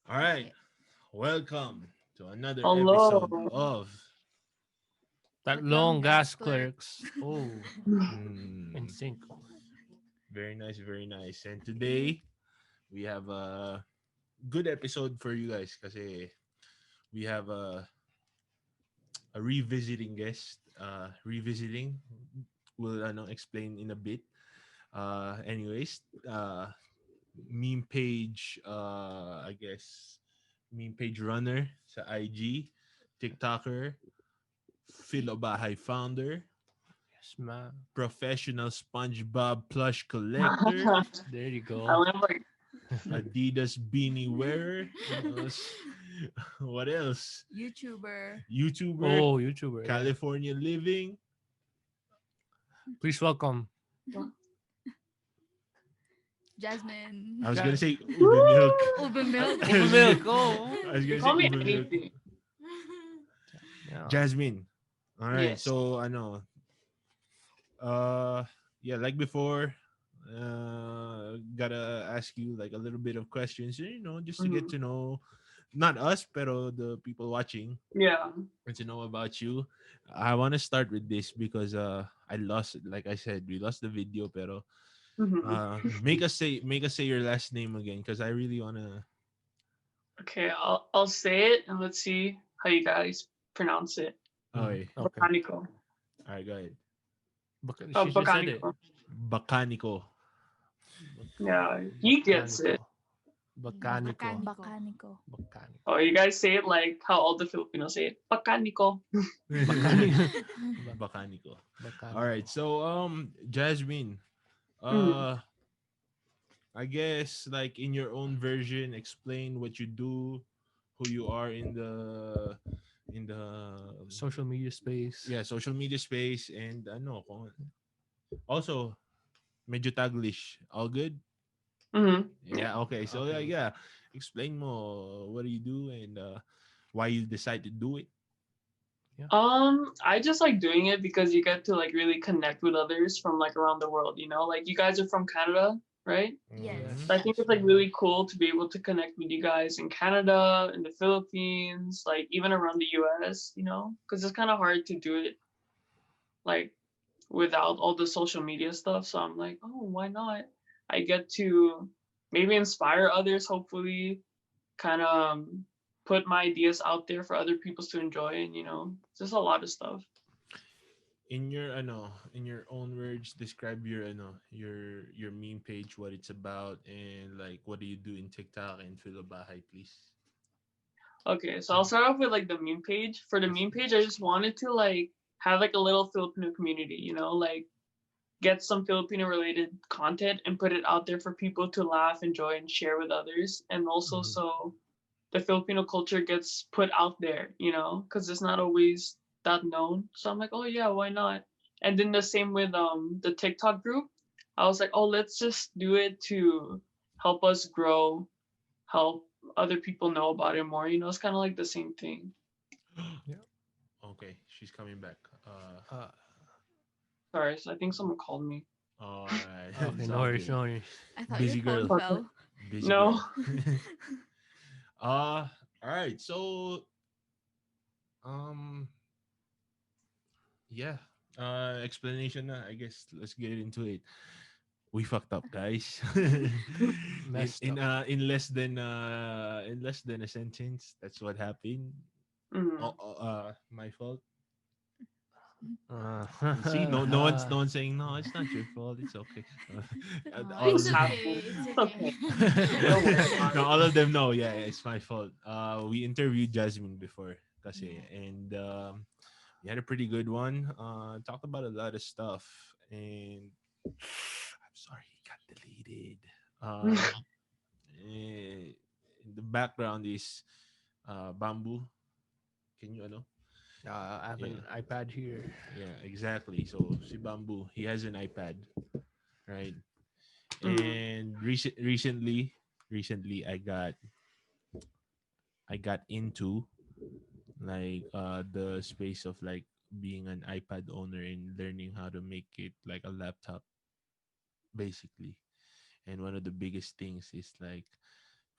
All right. Welcome to another Hello. episode of That That long long gas gas clerk. clerks. Oh, in mm, sync. very nice, very nice. And today we have a good episode for you guys because we have a revisiting guest. Revisiting. We'll explain in a bit. Anyways, meme page, I guess, meme page runner sa IG, TikToker, Philobahay founder, Yes, ma'am. professional SpongeBob plush collector, There you I go. remember. Adidas beanie wearer. What else? YouTuber. YouTuber, Oh, YouTuber. Yeah. California living. Please welcome. Jasmine. I was gonna Ja- say ube milk. Woo! Ube milk. Open milk. Oh. I was gonna say Call me ube milk. anything. Yeah. Jasmine. All right. Yes. So I know. Uh, yeah, like before, gotta ask you like a little bit of questions, just to get Mhm. to know not us, pero the people watching, Yeah. and to know about you. I want to start with this because I lost, like I said, we lost the video, pero hmm make us say your last name again because I really wanna. Okay, I'll say it and let's see how you guys pronounce it. Okay, Okay. Botanical. all right, go ahead. Oh, She just said it. botanical. Bacanico. Yeah, he gets it. Bacanico. Bacanico. Bacanico. Bacanico. Oh, you guys say it like how all the Filipinos say it. Botanical. Bacanico. Bacanico. All right, Bacanico. so Jasmine, Mm. uh I guess like in your own version, explain what you do, who you are in the Social media space. yeah, social media space, and also medyo taglish. All good? hmm Yeah. Yeah, okay. So Okay. yeah, explain more what do you do and why you decide to do it. Yeah. I just like doing it because you get to like really connect with others from like around the world, Like you guys are from Canada, right? Mm-hmm. Yes. So I Yes. think Yes, it's like ma'am. really cool to be able to connect with you guys in Canada, in the Philippines, like even around the US, because it's kind of hard to do it like without all the social media stuff. So I'm like, oh, why not? I get to maybe inspire others, hopefully, kind of put my ideas out there for other people to enjoy, and just a lot of stuff. In your own words, describe your meme page, what it's about, and like what do you do in TikTok and Philobahay, please. Okay, so I'll start off with like the meme page. For the meme page, I just wanted to like have like a little Filipino community, like get some Filipino related content and put it out there for people to laugh, enjoy, and share with others. And also Mm-hmm. so the Filipino culture gets put out there, because it's not always that known. So I'm like, oh yeah, why not? And then the same with the TikTok group. I was like, oh, let's just do it to help us grow, help other people know about it more. It's kind of like the same thing. Yeah. Okay, she's coming back. Uh, Sorry, so I think someone called me. All right, okay. it's No all worries. good. No worries. I thought your Busy phone girl, Okay. fell. busy No. girl. All right. So, um, yeah. Explanation na. I guess let's get into it. We fucked up, guys. in Messed in up. uh in less than a sentence, that's what happened. Mhm. My fault. Uh, See, no one's saying no. It's not your fault. It's okay. Oh, All it's Things of them. okay. happen. It's It's okay. okay. Don't worry about No, it. all of them know. Yeah, it's my fault. We interviewed Jasmine before, kasi, Yeah. and we had a pretty good one. Talked about a lot of stuff, and I'm sorry, it got deleted. Eh, the background is bamboo. Can you know? I have Yeah, an iPad here. yeah, exactly. So si bamboo, he has an iPad, right? Mhm. And recently I got into like the space of like being an iPad owner and learning how to make it like a laptop basically. And one of the biggest things is like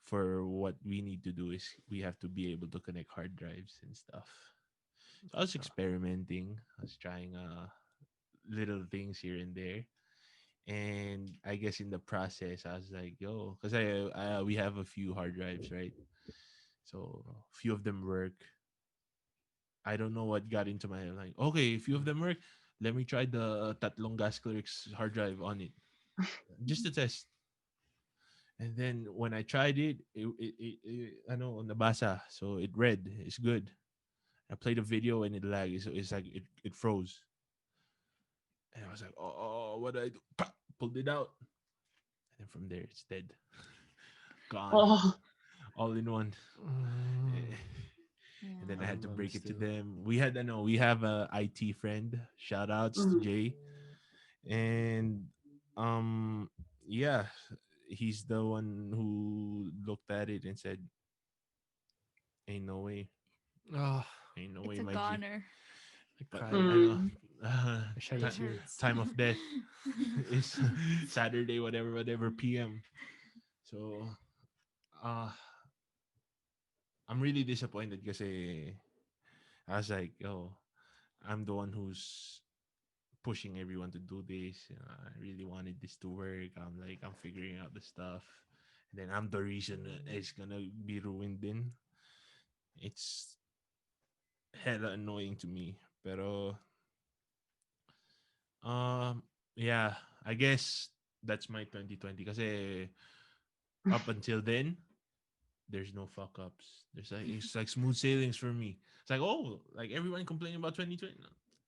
for what we need to do is we have to be able to connect hard drives and stuff. So I was experimenting. I was trying little things here and there. And I guess in the process, I was like, "Yo," because we have a few hard drives, right? So a few of them work. I don't know what got into my head. Like, okay, a few of them work. Let me try the Tatlong Gas Clerks hard drive on it, just to test. And then when I tried I know nabasa, so it read. It's good. I played a video and it lagged. It's like it froze, and I was like, oh, what do I do? Pah! Pulled it out, and then from there it's dead, gone, Oh. all in one. Mm, And then I Yeah. had to I'm break it to still. them. I know we have a IT friend. Shout outs to Mm. Jay, and um yeah, he's the one who looked at it and said, "Ain't no way, Oh, ain't no It's way, a my G." goner. I But cried. I know Mm. I shed a It ti- tear. hurts. time of death is Saturday, whatever PM. So uh I'm really disappointed because I was like, "Yo, I'm the one who's pushing everyone to do this. I really wanted this to work. I'm figuring out the stuff. And then I'm the reason it's gonna be ruined then. It's hella annoying to me. Pero um yeah, I guess that's my 2020 kasi up until then there's no fuck ups. It's like smooth sailings for me. It's like, oh, like everyone complaining about 2020.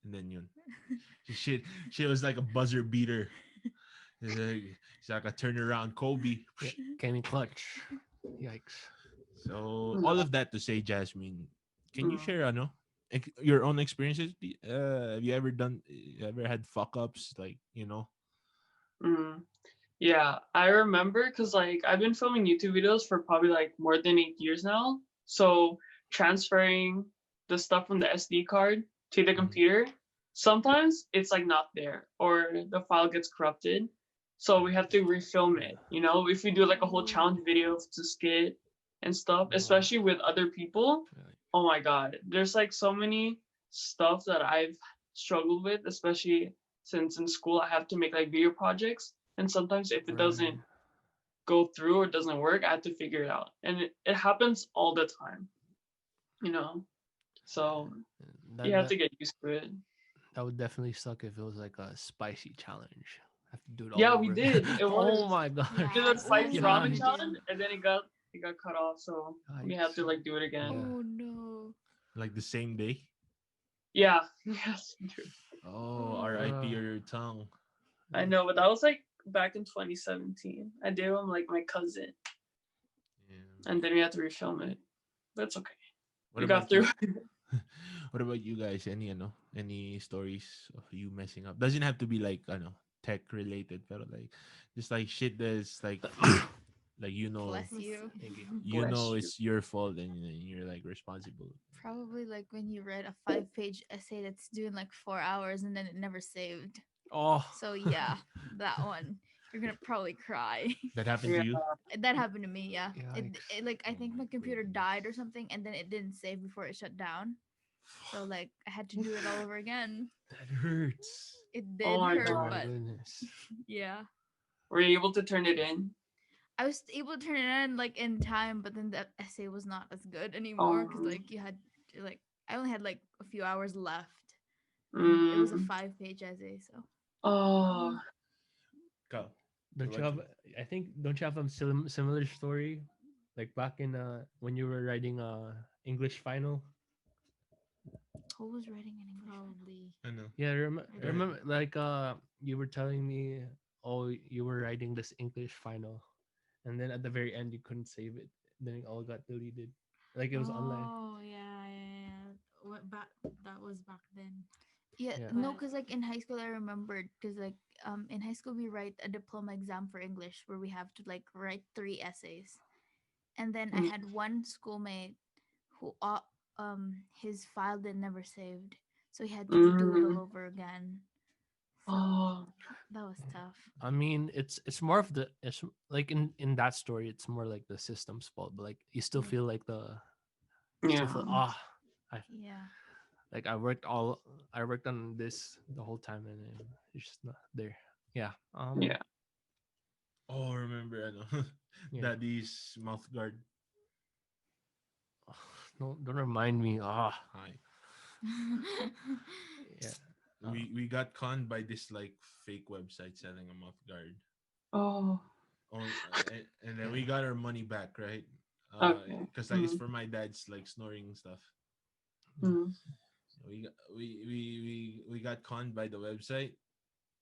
And then yun. Shit was like a buzzer beater. It's like a turnaround Kobe. Yeah, came in clutch. Yikes. So all No. of that to say, Jasmine, can you Mm. share your own experiences? Have you ever had fuck ups like Mm. Yeah, I remember because like I've been filming YouTube videos for probably like more than 8 years now. So transferring the stuff from the SD card to the Mhm. computer, sometimes it's like not there or the file gets corrupted. So we have to refilm Yeah. it. If we do like a whole challenge video to skit and stuff, Oh, especially with other people, really? oh my god, there's like so many stuff that I've struggled with, especially since in school I have to make like video projects and sometimes if it Right. doesn't go through or doesn't work, I have to figure it out. And it happens all the time, you know? So you That have that to get used to it. that would definitely suck if it was like a spicy challenge. Have to do it all Yeah, we over again. did. It Oh was. my gosh. We did Yeah, a we spicy Yeah. ramen usually challenge do. and then it got cut off, so we have Yikes. to like do it again. Yeah. Oh no. like the same day? Yeah, yes, dude. Oh, Oh. R.I.P. Uh, your tongue. I know, but that was like back in 2017. I did one like my cousin, Yeah. and then we had to refilm it. That's okay. What We got about through. you? What about you guys? Any stories of you messing up? Doesn't have to be like tech related, but like just like shit that's like like Bless you. thank you. Bless you. it's your fault and you're like responsible. Probably like when you read a 5-page essay that's doing like 4 hours and then it never saved. Oh. So yeah, that one. You're gonna probably cry. That happened to Yeah. you? That happened to me, yeah. Yikes. Like I Oh think my my computer goodness. died or something and then it didn't save before it shut down. So like I had to do it all over again. That hurts. It Oh did my Oh hurt, my god. but goodness. yeah. Were you able to turn it in? I was able to turn it in like in time, but then the essay was not as good anymore because Oh. like you had to, like I only had like a few hours left, and it was a Mm. 5-page essay. So Oh. Go. What Don't you about have? you? I think don't you have a similar story, like back in when you were writing English final? who was writing in English? Probably. I know. Yeah, I Go ahead. remember like you were telling me, oh, you were writing this English final, and then at the very end you couldn't save it. Then it all got deleted, like it was online. Oh yeah, yeah, yeah. What back? That was back then. Yeah, Yeah. no, But because like in high school I remembered because like in high school we write a diploma exam for English where we have to like write 3 essays, and then I Mm. had one schoolmate who his file did never saved, so he had to do it all Mm. over again. Oh, That was tough. I mean, it's more of the it's like in that story, it's more like the system's fault, but like you still Like, feel like you still yeah. feel I yeah. like I worked on this the whole time and then it's just not there. Yeah. Yeah. Oh, remember ano, Yeah. Daddy's mouth guard. Don't remind me. Hi. Yeah. We got conned by this like fake website selling a mouth guard. Oh, On and then we Yeah. got our money back, right? okay. Because like it's Mm, for my dad's like snoring stuff. Yeah. mm, We got conned by the website,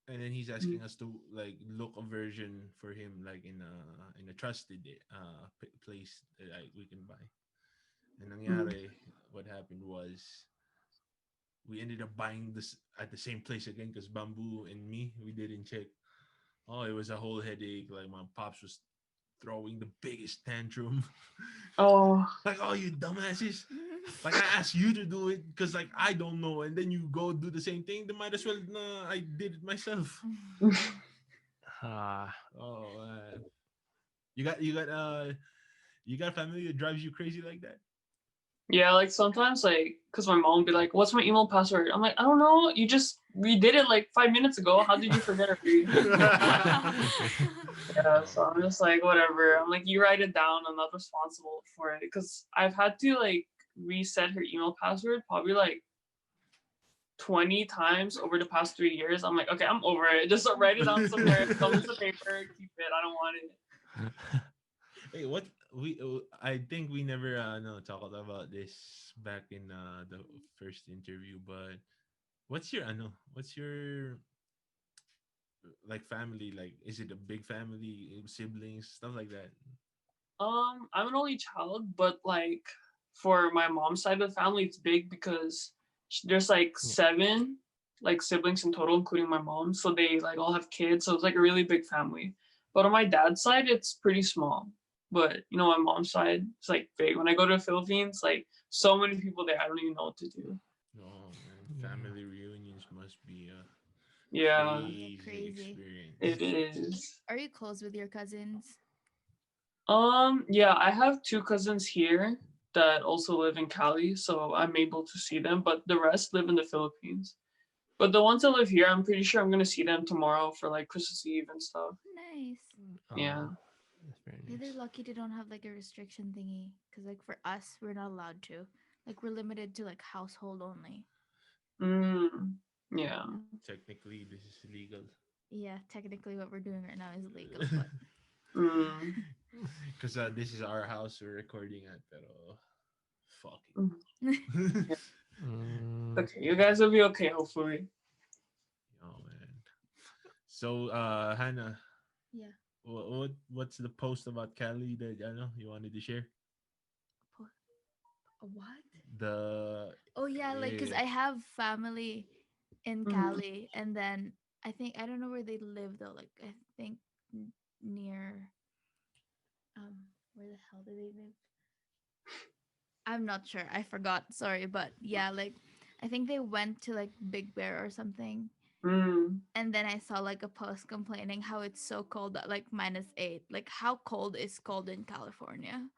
and then he's mm, asking us to like look a version for him like in a trusted place that we can buy. And mm. nangyari, what happened was we ended up buying this at the same place again because Bamboo and me we didn't check. Oh, it was a whole headache. Like my pops was throwing the biggest tantrum. Oh, Like, oh, you dumbasses. Like I asked you to do it because like I don't know, and then you go do the same thing. Then might as well I did it myself. Ah, Oh man. You got family that drives you crazy like that? yeah. Like sometimes, like, cause my mom would be like, "What's my email password?" I'm like, "I don't know. You just we did it like 5 minutes ago. How did you forget already?" Yeah. Oh So I'm man. just like, whatever. I'm like, you write it down. I'm not responsible for it, cause I've had to like reset her email password probably like 20 times over the past 3 years. I'm like, okay, I'm over it. Just write it down somewhere. Some piece of paper. Keep it. I don't want it. Hey, what I think we never no talked about this back in the first interview, but what's your like family like? Is it a big family, siblings, stuff like that? I'm an only child, but like for my mom's side of the family, it's big because there's like yeah. seven like siblings in total, including my mom. So they like all have kids, so it's like a really big family. But on my dad's side, it's pretty small. But you know, my mom's side, it's like big. When I go to the Philippines, like so many people there, I don't even know what to do. Oh man, Yeah. family reunions must be a Yeah, Yeah, crazy crazy. it experience. is. Are you close with your cousins? Yeah, I have two cousins here that also live in Cali, so I'm able to see them, but the rest live in the Philippines. But the ones that live here, I'm pretty sure I'm gonna see them tomorrow for like Christmas Eve and stuff. Nice. Yeah. That's very Yeah, they're nice. lucky they don't have like a restriction thingy. Cause like for us, we're not allowed to. Like we're limited to like household only. Mm, yeah. Yeah. Technically, this is legal. Yeah, technically what we're doing right now is illegal, but Mm, Because this is our house we're recording at, pero fuck mm, it. yeah. Mm, Okay, you guys will be okay, hopefully. Oh man. So Hannah, yeah. what's the post about Cali that I know you wanted to share? Po- What? The Oh yeah, like cause yeah. I have family in Mm, Cali, and then I don't know where they live though. Like I think near where the hell do they live? I'm not sure. I forgot. Sorry, but yeah, like I think they went to like Big Bear or something. mm. And then I saw like a post complaining how it's so cold at like -8. Like how cold is cold in California?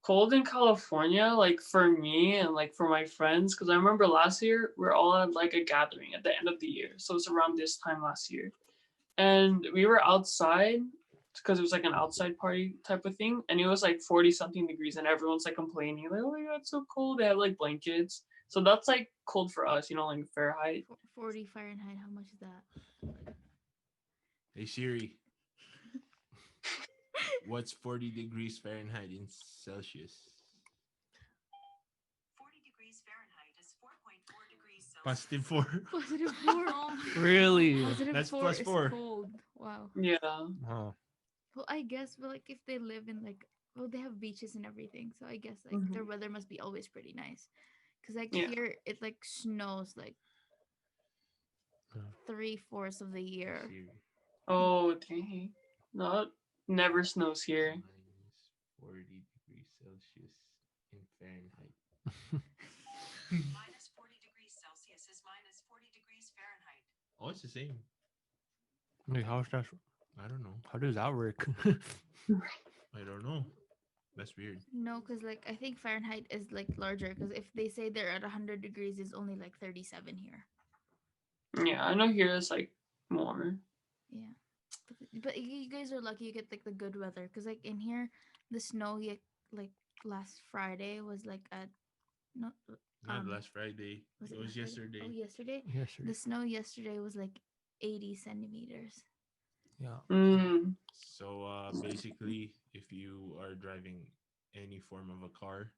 Cold in California, like for me and like for my friends, because I remember last year we are all at like a gathering at the end of the year. So it's around this time last year. And we were outside because it was like an outside party type of thing, and it was like 40 something degrees, and everyone's like complaining, like, "Oh my god, it's so cold." They have like blankets, so that's like cold for us, you know, like Fahrenheit. 40 Fahrenheit. How much is that? Hey Siri, what's 40 degrees Fahrenheit in Celsius? 40 degrees Fahrenheit is 4.4 degrees Positive Celsius. 4. +4. Oh my really? Positive That's 4 plus is 4. cold. Wow. Yeah. Huh. Well, I guess, but like if they live in like, well, they have beaches and everything, so I guess like Hmm. their weather must be always pretty nice. Cause like Yeah. here it like snows like Uh, 3/4 of the Hey year. Siri, Oh dang. No, never snows what's here. minus 40 degrees Celsius in Fahrenheit? Minus 40 degrees Celsius is minus 40 degrees Fahrenheit. Oh, it's the same. Like, how's that? I don't know. How does that work? I don't know. That's weird. No, because like I think Fahrenheit is like larger. Because if they say they're at 100 degrees, it's only like 37 here. Yeah, I know here is like more. Yeah, but you guys are lucky. You get like the good weather. Because like in here, the snow like last Friday was like at no Not last Friday. was It it was last Friday? Oh, yesterday. yesterday. Yes, sir. The snow yesterday was like 80 centimeters. Yeah. Mm. So basically, if you are driving any form of a car,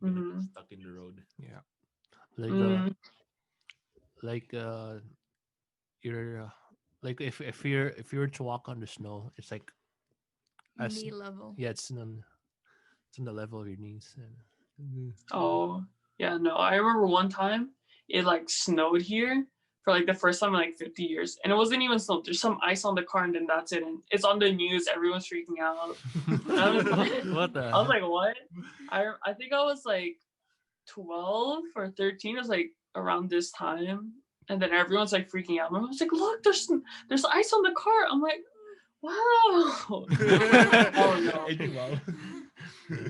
you're gonna get Mm-hmm. stuck in the road. Yeah. Like Mm. like you're like if you were to walk on the snow, it's like as Knee level. yeah, it's on the level of your knees. And, Oh, yeah, no. I remember one time it like snowed here for like the first time in like 50 years. And it wasn't even snow. There's some ice on the car and then that's it. And it's on the news. Everyone's freaking out. And I was like, what the I was like, what? I think I was like 12 or 13. It was like around this time. And then everyone's like freaking out. My mom's like, look, there's ice on the car. I'm like, wow. Oh no. Wow.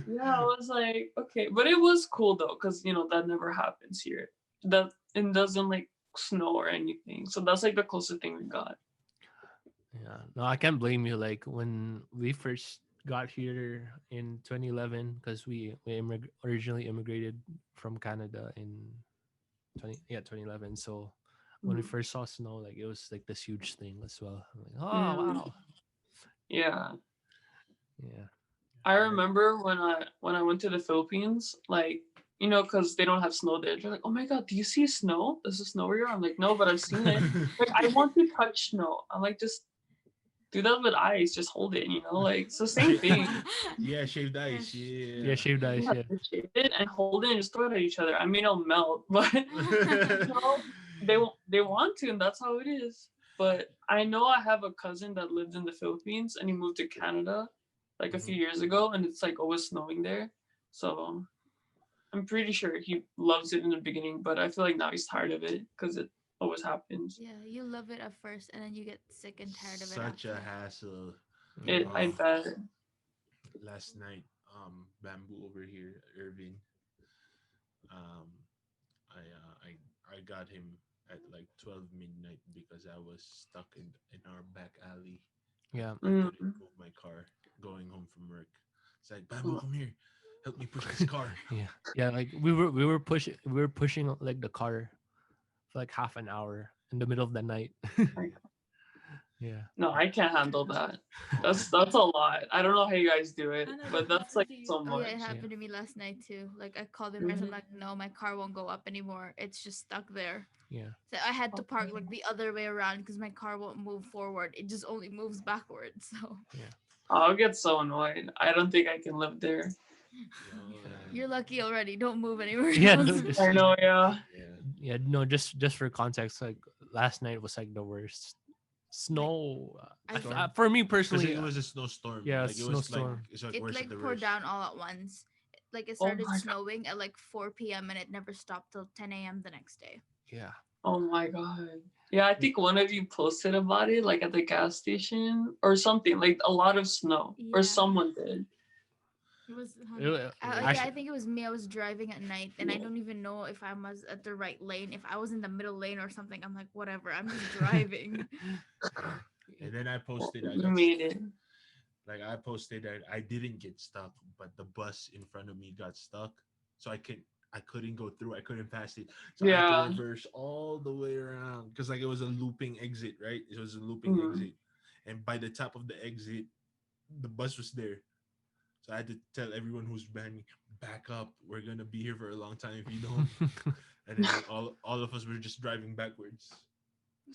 Yeah, I was like, okay, but it was cool though, because that never happens here. That it doesn't like snow or anything, so that's like the closest thing we got. Yeah, no, I can't blame you. Like when we first got here in 2011, because we originally immigrated from Canada in 2011. So when we Mhm. first saw snow, like it was like this huge thing as well. I'm like, oh Mm, wow, yeah, yeah, I remember when I went to the Philippines, like because they don't have snow there. They're like, "Oh my God, do you see snow? Does it snow where you are?" I'm like, "No, but I've seen it." Like, I want to touch snow. I'm like, just do that with ice. Just hold it. Like it's the same thing. Yeah, shaved ice. yeah, Yeah. shaved ice, Yeah, yeah, just shave it and hold it and just throw it at each other. I mean, it'll melt, but no, they want to, and that's how it is. But I know I have a cousin that lived in the Philippines, and he moved to Canada like a few Mhm. years ago, and it's like always snowing there. So I'm pretty sure he loves it in the beginning, but I feel like now he's tired of it because it always happens. Yeah, you love it at first, and then you get sick and tired of it Such a after. hassle. I Oh, bet. last night, bamboo over here, Irving. Um, I got him at like 12 midnight because I was stuck in our back alley. yeah, I couldn't Mm. move my car going home from work. It's like, bamboo, come here, help me push this car. yeah, yeah. Like we were pushing like the car for like half an hour in the middle of the night. Yeah. No, I can't handle that. That's a lot. I don't know how you guys do it, I know but that that's happened like to you. so Oh yeah, it much. happened to me last night too. Like I called the person, I'm Mhm. like, no, my car won't go up anymore. It's just stuck there. Yeah. So I had to park like the other way around because my car won't move forward. It just only moves backwards. So I'll get so annoyed. I don't think I can live there. Yo, you're lucky already. Don't move anywhere Yeah, else. no, I know, yeah. yeah. yeah, no, just for context, like last night was like the worst snow. I Storm. For me Because personally, it was a snowstorm. yeah, Like it was snowstorm. it's like it worse at like the poured worst. down all at once. Like it Oh started my god. snowing at like 4 p.m. and it never stopped till 10 a.m. the next day. Yeah, Oh my god. Yeah, I think one of you posted about it, like at the gas station or something, like a lot of snow, or Yeah. someone did. It was It wa- Yeah, I actually, think it was me. I was driving at night, and I don't even know if I was at the right lane. If I was in the middle lane or something, I'm like, whatever. I'm just driving. And then I posted I You got made it. like I posted that I didn't get stuck, but the bus in front of me got stuck. So I couldn't go through. I couldn't pass it. So I had to Yeah. reverse all the way around because like it was a looping exit, right? It was a looping Mhm. exit, and by the top of the exit, the bus was there. So I had to tell everyone who's behind me, back up. We're gonna be here for a long time if you don't. And then all of us were just driving backwards,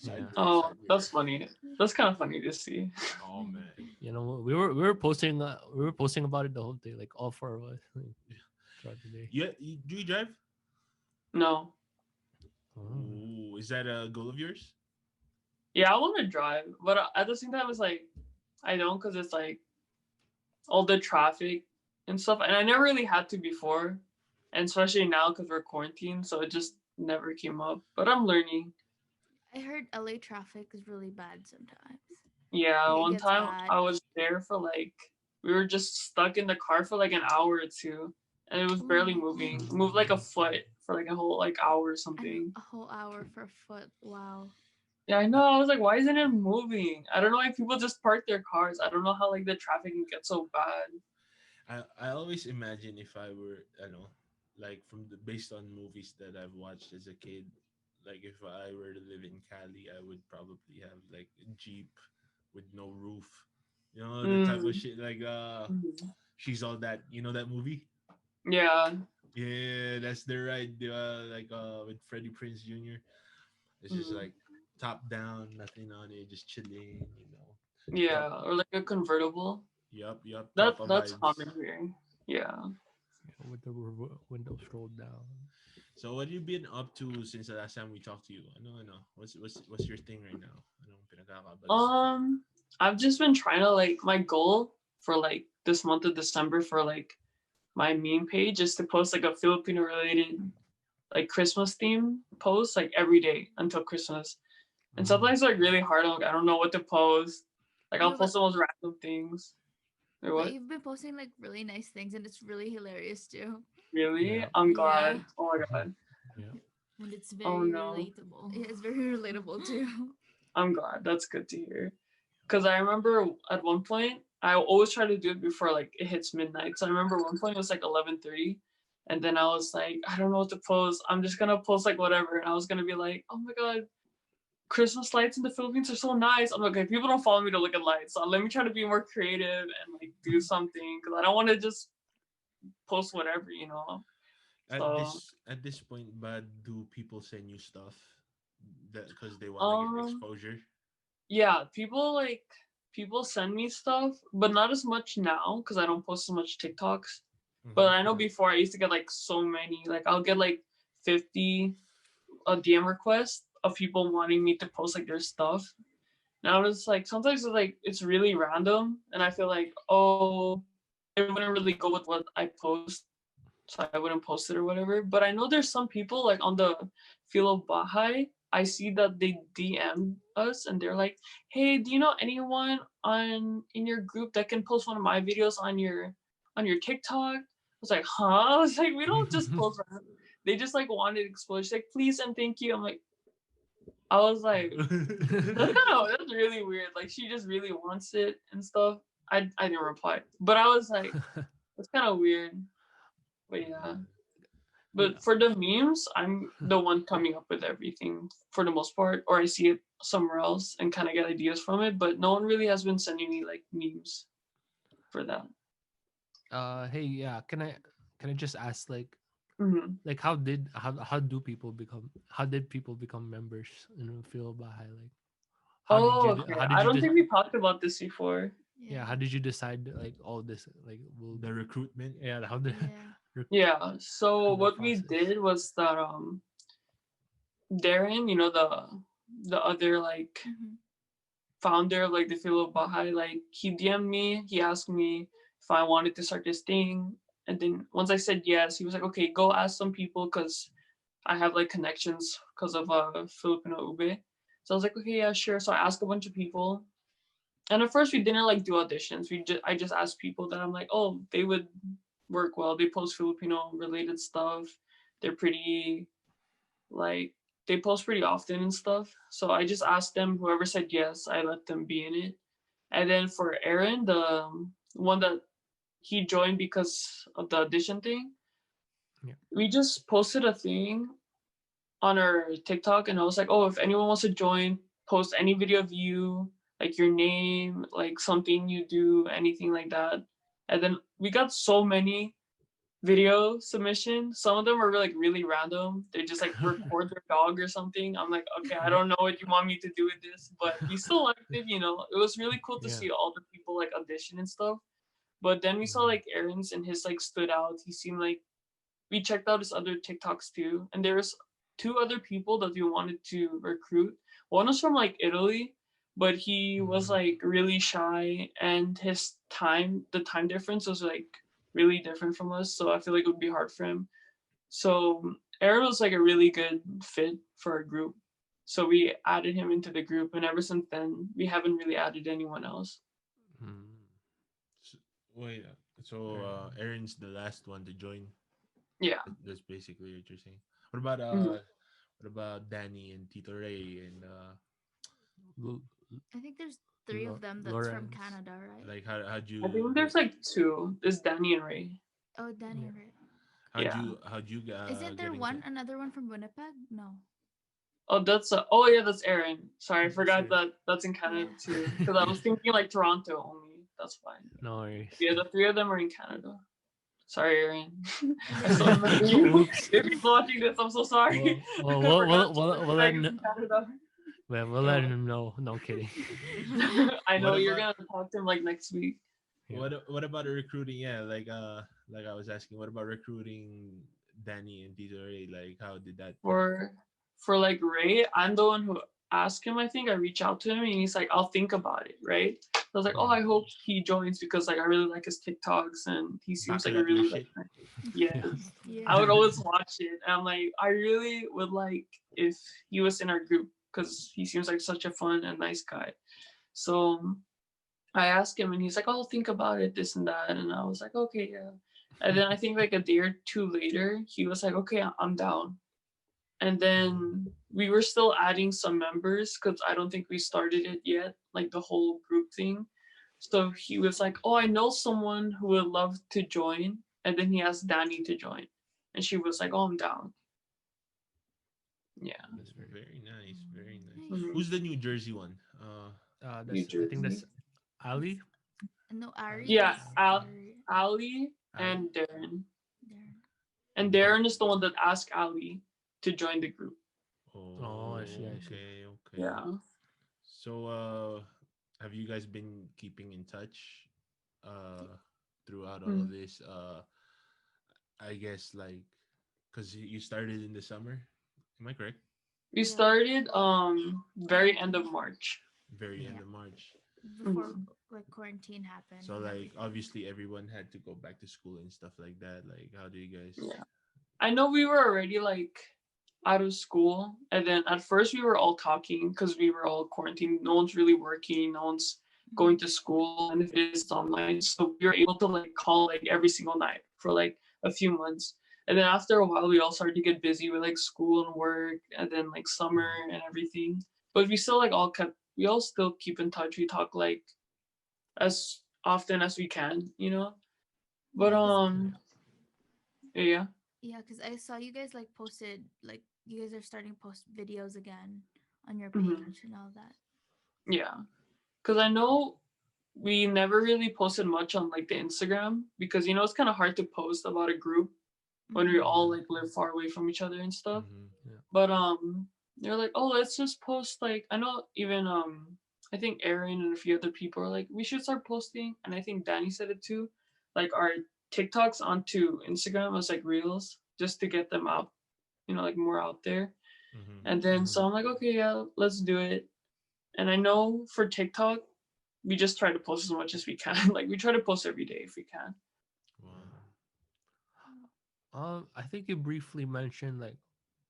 yeah, Oh, that's sideways. funny. That's kind of funny to see. Oh man, we were posting about it the whole day, like all four of us, like, throughout the day. do you drive? No. Oh. Ooh, is that a goal of yours? Yeah, I want to drive, but at the same time, it's like I don't because it's like all the traffic and stuff, and I never really had to before, and especially now because we're quarantined, so it just never came up. But I'm learning. I heard LA traffic is really bad sometimes. Yeah, Like it one gets time bad. I was there for like we were just stuck in the car for like an hour or two, and it was barely Ooh, moving. It moved like a foot for like a whole like hour or something. a whole hour for a foot. Wow. Yeah, I I, know. I was like, why isn't it moving? I don't know why people just park their cars. I don't know how like the traffic can get so bad. I always imagine if I were, I know, like based on movies that I've watched as a kid, like if I were to live in Cali, I would probably have like a Jeep with no roof. You know, the type of Mm. shit like Mhm. she's all that, you know that movie? Yeah. Yeah, that's the ride like with Freddie Prince Jr. It's just Mm. like top down, nothing on it, just chilling, you know. Top Yeah, or like a convertible. yup, That proper that's vibes. common here. Yeah. Yeah, with the windows rolled down. So what have you been up to since the last time we talked to you? I know. What's your thing right now? I know pinagkakabalis. Um, I've just been trying to like my goal for like this month of December for like my meme page is to post like a Filipino related like Christmas theme post like every day until Christmas. And Mm. sometimes like really hard. Like I don't know what to post. Like I'll No, post the most random things. Or but what? you've been posting like really nice things and it's really hilarious too. Really? Yeah. I'm Yeah. glad. Oh my god. Yeah. And it's Oh very no. relatable. Yeah, it's very relatable too. I'm glad. That's good to hear. Because I remember at one point I always try to do it before like it hits midnight. So I remember one point it was like 11:30, and then I was like, I don't know what to post. I'm just gonna post like whatever, and I was gonna be like, oh my god, Christmas lights in the Philippines are so nice. I'm like, okay, people don't follow me to look at lights, so let me try to be more creative and like do something because I don't want to just post whatever, you know. So At this point, but do people send you stuff that because they want to get um exposure? yeah, people send me stuff, but not as much now because I don't post as much TikToks. But Mm-hmm. I know before I used to get like so many. Like I'll get like 50 DM requests of people wanting me to post like their stuff. Now it's like sometimes it's really random, and I feel like oh it wouldn't really go with what I post, so I wouldn't post it or whatever. But I know there's some people like on the Philo Baha'i. I see that they DM us and they're like, "Hey, do you know anyone on in your group that can post one of my videos on your TikTok?" I was like, "Huh?" I was like, "We don't just post random." They just like wanted exposure. She's like, "Please and thank you." I'm like, I was like, that's really weird. Like she just really wants it and stuff. I didn't reply, but I was like, that's kind of weird. But yeah. Yeah. But for the memes, I'm the one coming up with everything for the most part, or I see it somewhere else and kind of get ideas from it. But no one really has been sending me like memes for that. Hey, yeah. Can I just ask Hmm. like how did people become members in Phil Bahay? Like Oh, okay. how did I you don't think we talked about this before. yeah, Yeah. how did you decide like all this like will The recruitment. yeah, how did Yeah. Yeah. So recruitment what we process? did was that Darren, you know the other like Hmm. founder of like the Philo Baha'i, like he DM'd me, he asked me if I wanted to start this thing. And then once I said yes, he was like, okay, go ask some people because I have like connections because of Filipino Ube. So I was like, okay, yeah, sure. So I asked a bunch of people. And at first we didn't like do auditions. I just asked people that I'm like, oh, they would work well. They post Filipino related stuff. They're pretty like they post pretty often and stuff. So I just asked them. Whoever said yes, I let them be in it. And then for Aaron, the one that he joined because of the audition thing, Yeah. we just posted a thing on our TikTok, and I was like, oh, if anyone wants to join, post any video of you, like your name, like something you do, anything like that. And then we got so many video submissions. Some of them are like really random. They just like record their dog or something. I'm like, okay, I Yeah. don't know what you want me to do with this, but we still liked it. You know, it was really cool to Yeah. see all the people like audition and stuff. But then we saw Mhm. like Aaron's and his like stood out. He seemed like we checked out his other TikToks too, and there was two other people that we wanted to recruit. One was from like Italy, but he was Mhm. like really shy, and the time difference was like really different from us. So I feel like it would be hard for him. So Aaron was like a really good fit for our group. So we added him into the group, and ever since then, we haven't really added anyone else. Hmm. So, wait, so Aaron's the last one to join. Yeah. That's basically what you're saying. What about Mhm. Danny and Tito Ray and L- I think there's three of them that's from Lawrence. Canada, right? like how'd I you think get, there's like two. There's Danny and Ray. Oh, Danny Yeah. and Ray. Yeah. how'd you Isn't there get into another one from Winnipeg? No. Oh, oh yeah, that's Aaron. Sorry, I That's forgot it. that that's in Canada Yeah. too. Because I was thinking like Toronto only. That's fine. No worries. Yeah, the three of them are in Canada. Sorry, Aaron. And I then still Danny. remember you. Oops. If you're watching this, I'm so sorry. Well, I forgot we'll that let you're him, from Canada. we'll let him know. No, I'm kidding. I what know you're about gonna talk to him like next week. Yeah. what about the recruiting? Yeah, like I was asking, what about recruiting Danny and Tito Ray? Like how did that work? For like Ray, I'm the one who asked him. I think I reached out to him and he's like, "I'll think about it." Right? I was like, "Oh, Mhm. I hope he joins because like I really like his TikToks and he seems like a Backlog your really like shit. yes." Yeah. I would Yeah. always watch it. And I'm like, I really would like if he was in our group because he seems like such a fun and nice guy. So I asked him and he's like, "Oh, I'll think about it, this and that." And I was like, "Okay, yeah." And then I think like a day or two later, he was like, "Okay, I'm down." And then we were still adding some members because I don't think we started it yet, like the whole group thing. So he was like, "Oh, I know someone who would love to join." And then he asked Danny to join. And she was like, "Oh, I'm down." Yeah. That's very Very nice, very nice. Nice. Mhm. Who's the New Jersey one? New that's I think Jersey. that's Ali. No, Ari Yeah, is Ali Ari. Ali. and Darren. There. And Darren is the one that asked Ali to join the group. Oh, I see. Oh, I see. okay, okay. Yeah. So, have you guys been keeping in touch, uh, throughout all of Mm. this? I guess like, cause you started in the summer. Am I correct? We Yeah. started very end of March. Very end Yeah. of March. Before Mhm. like quarantine happened So and like, everything. obviously everyone had to go back to school and stuff like that. Like, how do you guys? Yeah. I know we were already like out of school, and then at first we were all talking because we were all quarantined. No one's really working. No one's going to school, and if it is, it's online. So we were able to like call like every single night for like a few months. And then after a while, we all started to get busy with like school and work, and then like summer Mhm. and everything. But we still like all kept. We all still keep in touch. We talk like as often as we can, you know. But Yeah, cause Yeah. yeah. yeah, cause I saw you guys like posted like you guys are starting to post videos again on your Mhm. page and all that. Yeah. Because I know we never really posted much on like the Instagram because it's kind of hard to post about a group when we Mm-hmm. all Yeah. like live far away from each other and stuff. Mm-hmm. Yeah. But they're like, "Oh, let's just post." Like I know even I think Aaron and a few other people are like, "We should start posting," and I think Danny said it too, like our TikToks onto Instagram as like reels just to get them out, like more out there. Mm-hmm. And then Mhm. so I'm like, okay, yeah, let's do it. And I know for TikTok, we just try to post as much as we can. Like we try to post every day if we can. Wow. I think you briefly mentioned like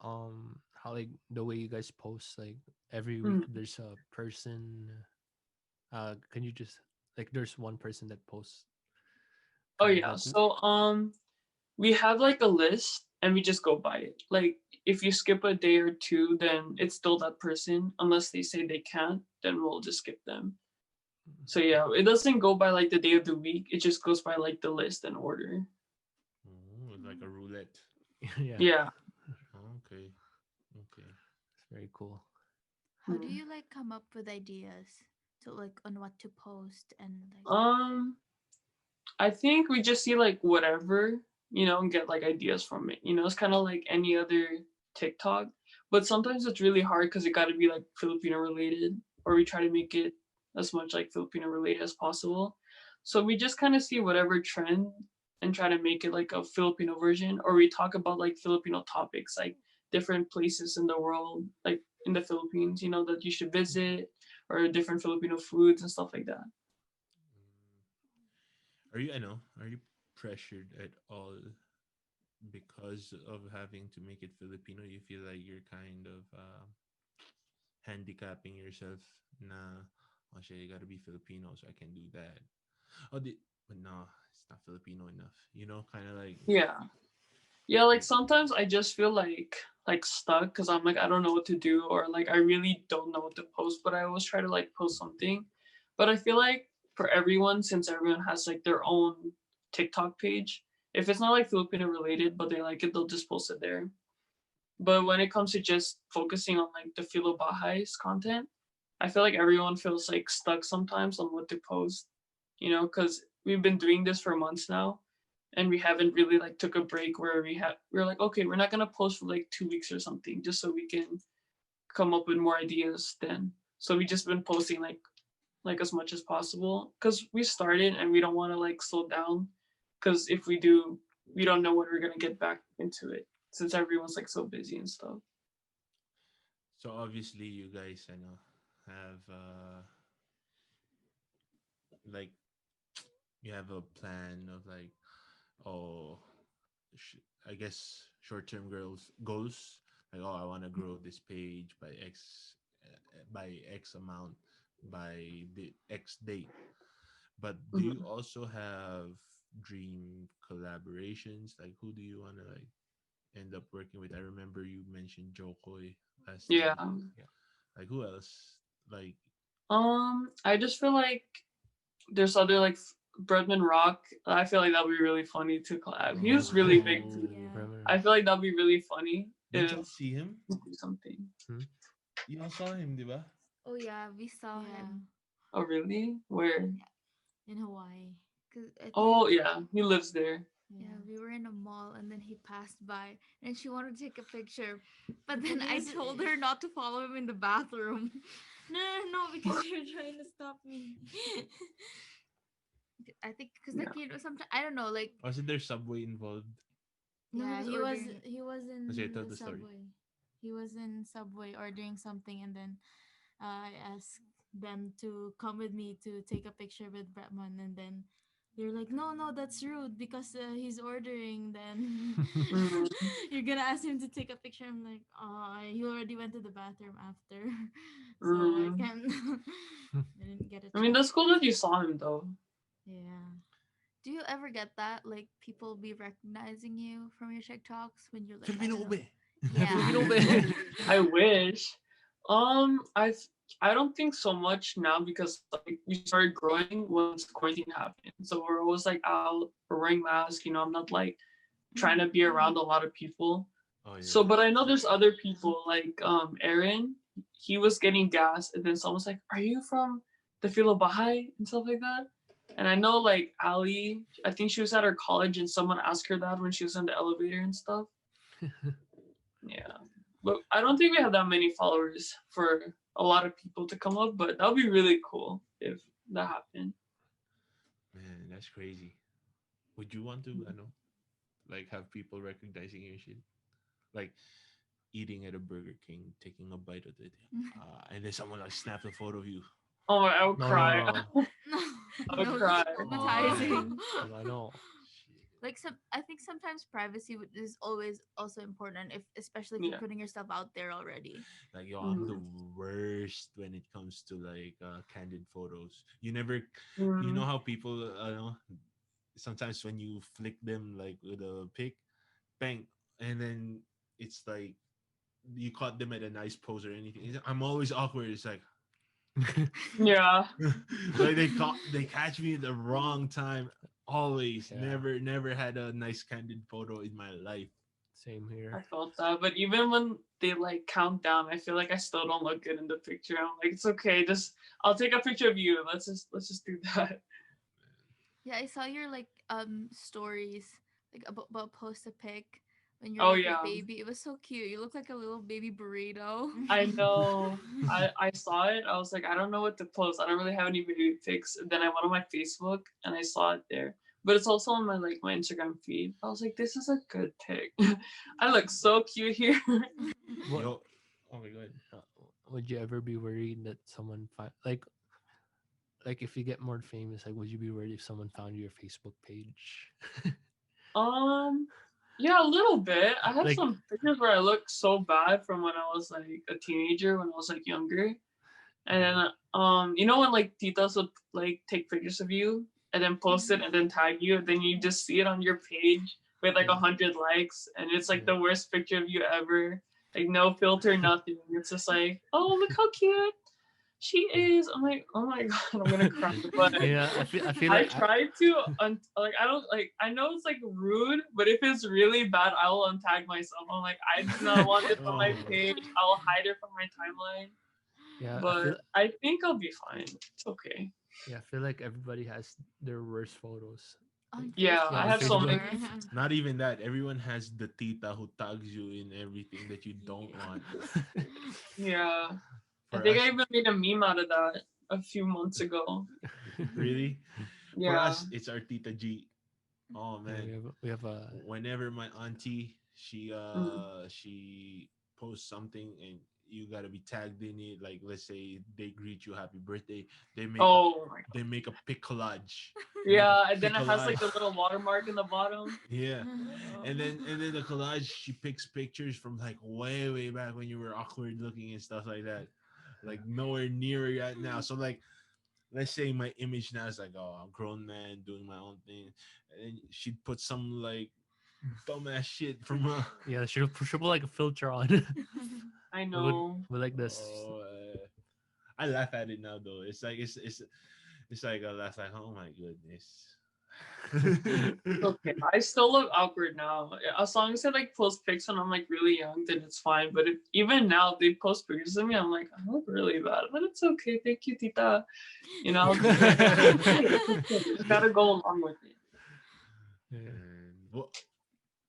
how like the way you guys post like every week Mm. there's a person. Can you just like there's one person that posts Oh kind of yeah. like So we have like a list and we just go by it. Like if you skip a day or two, then it's still that person. Unless they say they can't, then we'll just skip them. So yeah, it doesn't go by like the day of the week. It just goes by like the list and order. Oh, like a roulette. yeah, Yeah. Okay. Okay. it's very cool. How do Mm. you like come up with ideas to like on what to post and like Um, I think we just see like whatever, and get like ideas from it. It's kind of like any other TikTok, but sometimes it's really hard because it got to be like Filipino related, or we try to make it as much like Filipino related as possible. So we just kind of see whatever trend and try to make it like a Filipino version, or we talk about like Filipino topics, like different places in the world, like in the Philippines, that you should visit, or different Filipino foods and stuff like that. Are you? I know. Are you pressured at all because of having to make it Filipino? You feel like you're kind of handicapping yourself na, oh shit, you gotta be Filipino so I can do that. Oh, but no, it's not Filipino enough. You know, kind of like, Yeah. Yeah, like sometimes I just feel like stuck because I'm like I don't know what to do or like I really don't know what to post, but I always try to like post something. But I feel like for everyone, since everyone has like their own TikTok page, if it's not like Filipino related, but they like it, they'll just post it there. But when it comes to just focusing on like the Filo Bahai's content, I feel like everyone feels like stuck sometimes on what to post, because we've been doing this for months now and we haven't really like took a break where we're like, okay, we're not gonna post for like 2 weeks or something just so we can come up with more ideas then. So we just been posting like as much as possible because we started and we don't want to like slow down because if we do, we don't know when we're gonna get back into it since everyone's like so busy and stuff. so obviously you guys, I know, have like you have a plan of like, oh, I guess short-term goals, like, oh, I want to grow this page by X amount by the X date. But do you Mhm. also have dream collaborations? Like, who do you want to like end up working with? I remember you mentioned Jokoy last Yeah. time. Like, who else? Like, I just feel like there's other like Bredman Rock. I feel like that'd be really funny to collab. He was really big too. oh, Yeah. Remember? I feel like that'd be really funny did if y'all see him? we do something. Hmm? Y'all saw him, diba? Oh yeah, we saw Yeah. him. Oh really? Where? In Hawaii. Cause I think Oh yeah, he lives there. yeah, Yeah. we were in a mall and then he passed by and she wanted to take a picture, but then I Because told her not to follow him in the bathroom. no, no, no, because you're trying to stop me. I think because Yeah. like sometimes I don't know, like Wasn't there Subway involved? no, he Yeah, was he was ordering. he was Kasi in tell the the story. subway. He was in subway ordering something, and then I asked them to come with me to take a picture with Bretman, and then they're like, "No, no, that's rude because he's ordering. Then Mhm. you're gonna ask him to take a picture." I'm like, "Oh, he already went to the bathroom after, so I Mhm. can't." I didn't get a I mean, chance. that's cool that you saw him though. Yeah. Do you ever get that like people be recognizing you from your TikToks when you're like I Filipino don't know? ube. Yeah. Filipino ba? I wish. I don't think so much now because like we started growing once quarantine happened. So we're always like out, we're wearing masks. I'm not like trying to be around a lot of people. Oh So, yeah. but I know there's other people like Aaron. He was getting gas, and then someone's like, "Are you from the Filo Bahai and stuff like that?" And I know like Ali. I think she was at her college, and someone asked her that when she was in the elevator and stuff. Yeah, but I don't think we have that many followers for a lot of people to come up. But that would be really cool if that happened. Man, that's crazy. Would you want to, I know, like have people recognizing your shit? Like eating at a Burger King, taking a bite of it, and then someone like snaps a photo of you. Oh, I would No, no, cry. no. No. I would No, cry. Oh, traumatizing. I know. shit. Like I think sometimes privacy is always also important if especially if you're Yeah. putting yourself out there already. Like, yo, I'm the Mm-hmm. worst when it comes to like candid photos. You never, you Mm-hmm. know how people, know, sometimes when you flick them like with a pic, bang, and then it's like you caught them at a nice pose or anything. I'm always awkward. It's like, Yeah. like they catch me at the wrong time. Always, Yeah, never had a nice candid photo in my life. same I here. felt that, but even when they like count down, I feel like I still don't look good in the picture. I'm like, it's okay, just I'll take a picture of you. Let's just do that. Yeah, I saw your like stories like about post a pic when you're Oh like a yeah, baby. It was so cute. You look like a little baby burrito. I know. I saw it. I was like, I don't know what to post. I don't really have any baby pics. And then I went on my Facebook and I saw it there. But it's also on my like my Instagram feed. I was like, this is a good pic. I look so cute here. What? Yo, oh my god. Uh, would you ever be worried that someone like if you get more famous, like would you be worried if someone found your Facebook page? um, Yeah, a little bit. I have Like, some pictures where I look so bad from when I was like a teenager, when I was like younger. And then you know when like titas would like take pictures of you and then post it and then tag you, and then you just see it on your page with like Yeah. 100 likes, and it's like Yeah. the worst picture of you ever. Like no filter, nothing. It's just like, oh look how cute she is. I'm like, oh my god, I'm gonna cry. But Yeah, I feel I like try to like I don't like I know it's like rude, but if it's really bad, I will untag myself. I'm like, I do not want this on my Oh. page. I'll hide it from my timeline. yeah, But I think I'll be fine. It's okay. I feel like everybody has their worst photos. On Yeah, Yeah, I on have so Facebook. many. Not even that. Everyone has the tita who tags you in everything that you don't want. Yeah, I For think I us, even made a meme out of that a few months ago. really, for Yeah. us, it's our tita G. Oh Yeah, man, we have a whenever my auntie Mm. she posts something and you gotta be tagged in it, like let's say they greet you happy birthday, they make a Oh my. they make a pic collage. They make a Yeah, and then pic it has like collage. the little watermark in the bottom. Yeah. Oh. And then the collage, she picks pictures from like way back when you were awkward looking and stuff like that, like nowhere near where you're at now. So like, let's say my image now is like, oh, I'm a grown man doing my own thing, and she'd put some like dumbass shit from yeah. Should put like a filter on. I with know. with like this. oh, I laugh at it now though. It's like it's like I laugh like, oh my goodness. Okay, I still look awkward now. As long as I like post pics when I'm like really young, then it's fine. But if, even now, if they post pictures of me, I'm like, I look really bad, but it's okay. Thank you, Tita. You know, just gotta go along with it. Yeah. And well,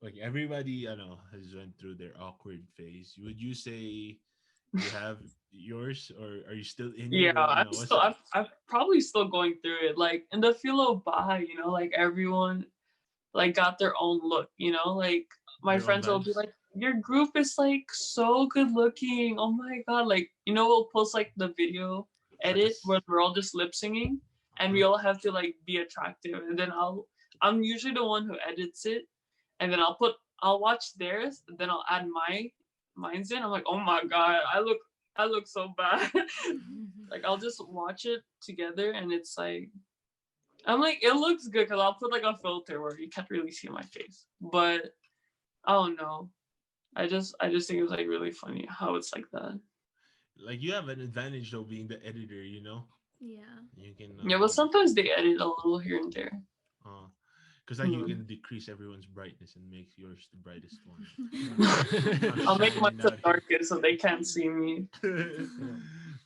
like everybody I know has went through their awkward phase. Would you say you have yours, or are you still in Yeah, it, or what's up? I'm probably still going through it. Like in the philo bah, you know, like everyone like got their own look, you know, like my Their own friends will be vibes? like, your group is like so good looking. Oh my god, like you know, we'll post like the video Such edit as where we're all just lip singing, and we all have to like be attractive, and then I'm usually the one who edits it, and then I'll watch theirs, and then I'll add mine's in. I'm like, oh my god, I look so bad. Like I'll just watch it together, and it's like I'm like, it looks good because I'll put like a filter where you can't really see my face. But I don't know. I just think it was like really funny how it's like that. like you have an advantage though being the editor, Yeah. you can Yeah, but sometimes they edit a little here and there. uh because like you Mhm. can decrease everyone's brightness and make yours the brightest one. I'm I'll make mine shining the out here. darkest so they can't see me.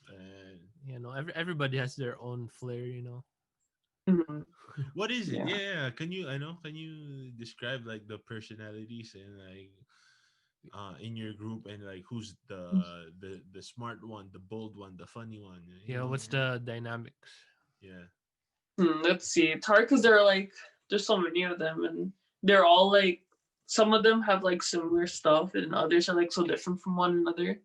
And No, everybody has their own flair, Mhm. what is it? Yeah. Yeah, can you can you describe like the personalities and like in your group, and like who's the smart one, the bold one, the funny one, Yeah, what's the dynamics? Yeah. Let's see. It's hard because there are like there's so many of them, and they're all like some of them have like similar stuff, and others are like so different from one another.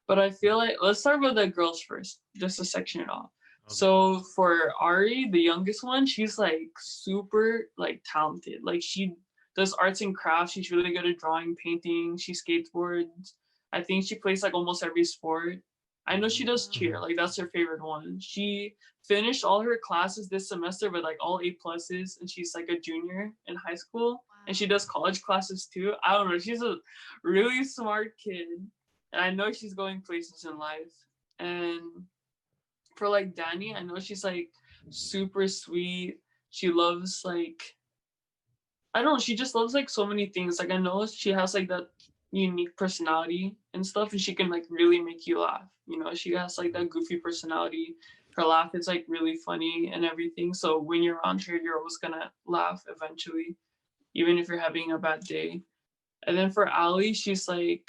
But I feel like let's start with the girls first, just to section it off. Okay. So for Ari, the youngest one, she's like super like talented. Like she does arts and crafts. She's really good at drawing, painting. She skateboards. I think she plays like almost every sport. I know she does cheer. Like that's her favorite one. She finished all her classes this semester with like all A pluses, and she's like a junior in high school. And she does college classes too. I don't know. She's a really smart kid, and I know she's going places in life. And for like Danny, I know she's like super sweet. She loves like I don't know, she just loves like so many things. Like I know she has like that unique personality and stuff, and she can like really make you laugh. You know, she has like that goofy personality. Her laugh is like really funny and everything. So when you're around her, you're always gonna laugh eventually, even if you're having a bad day. And then for Ali, she's like,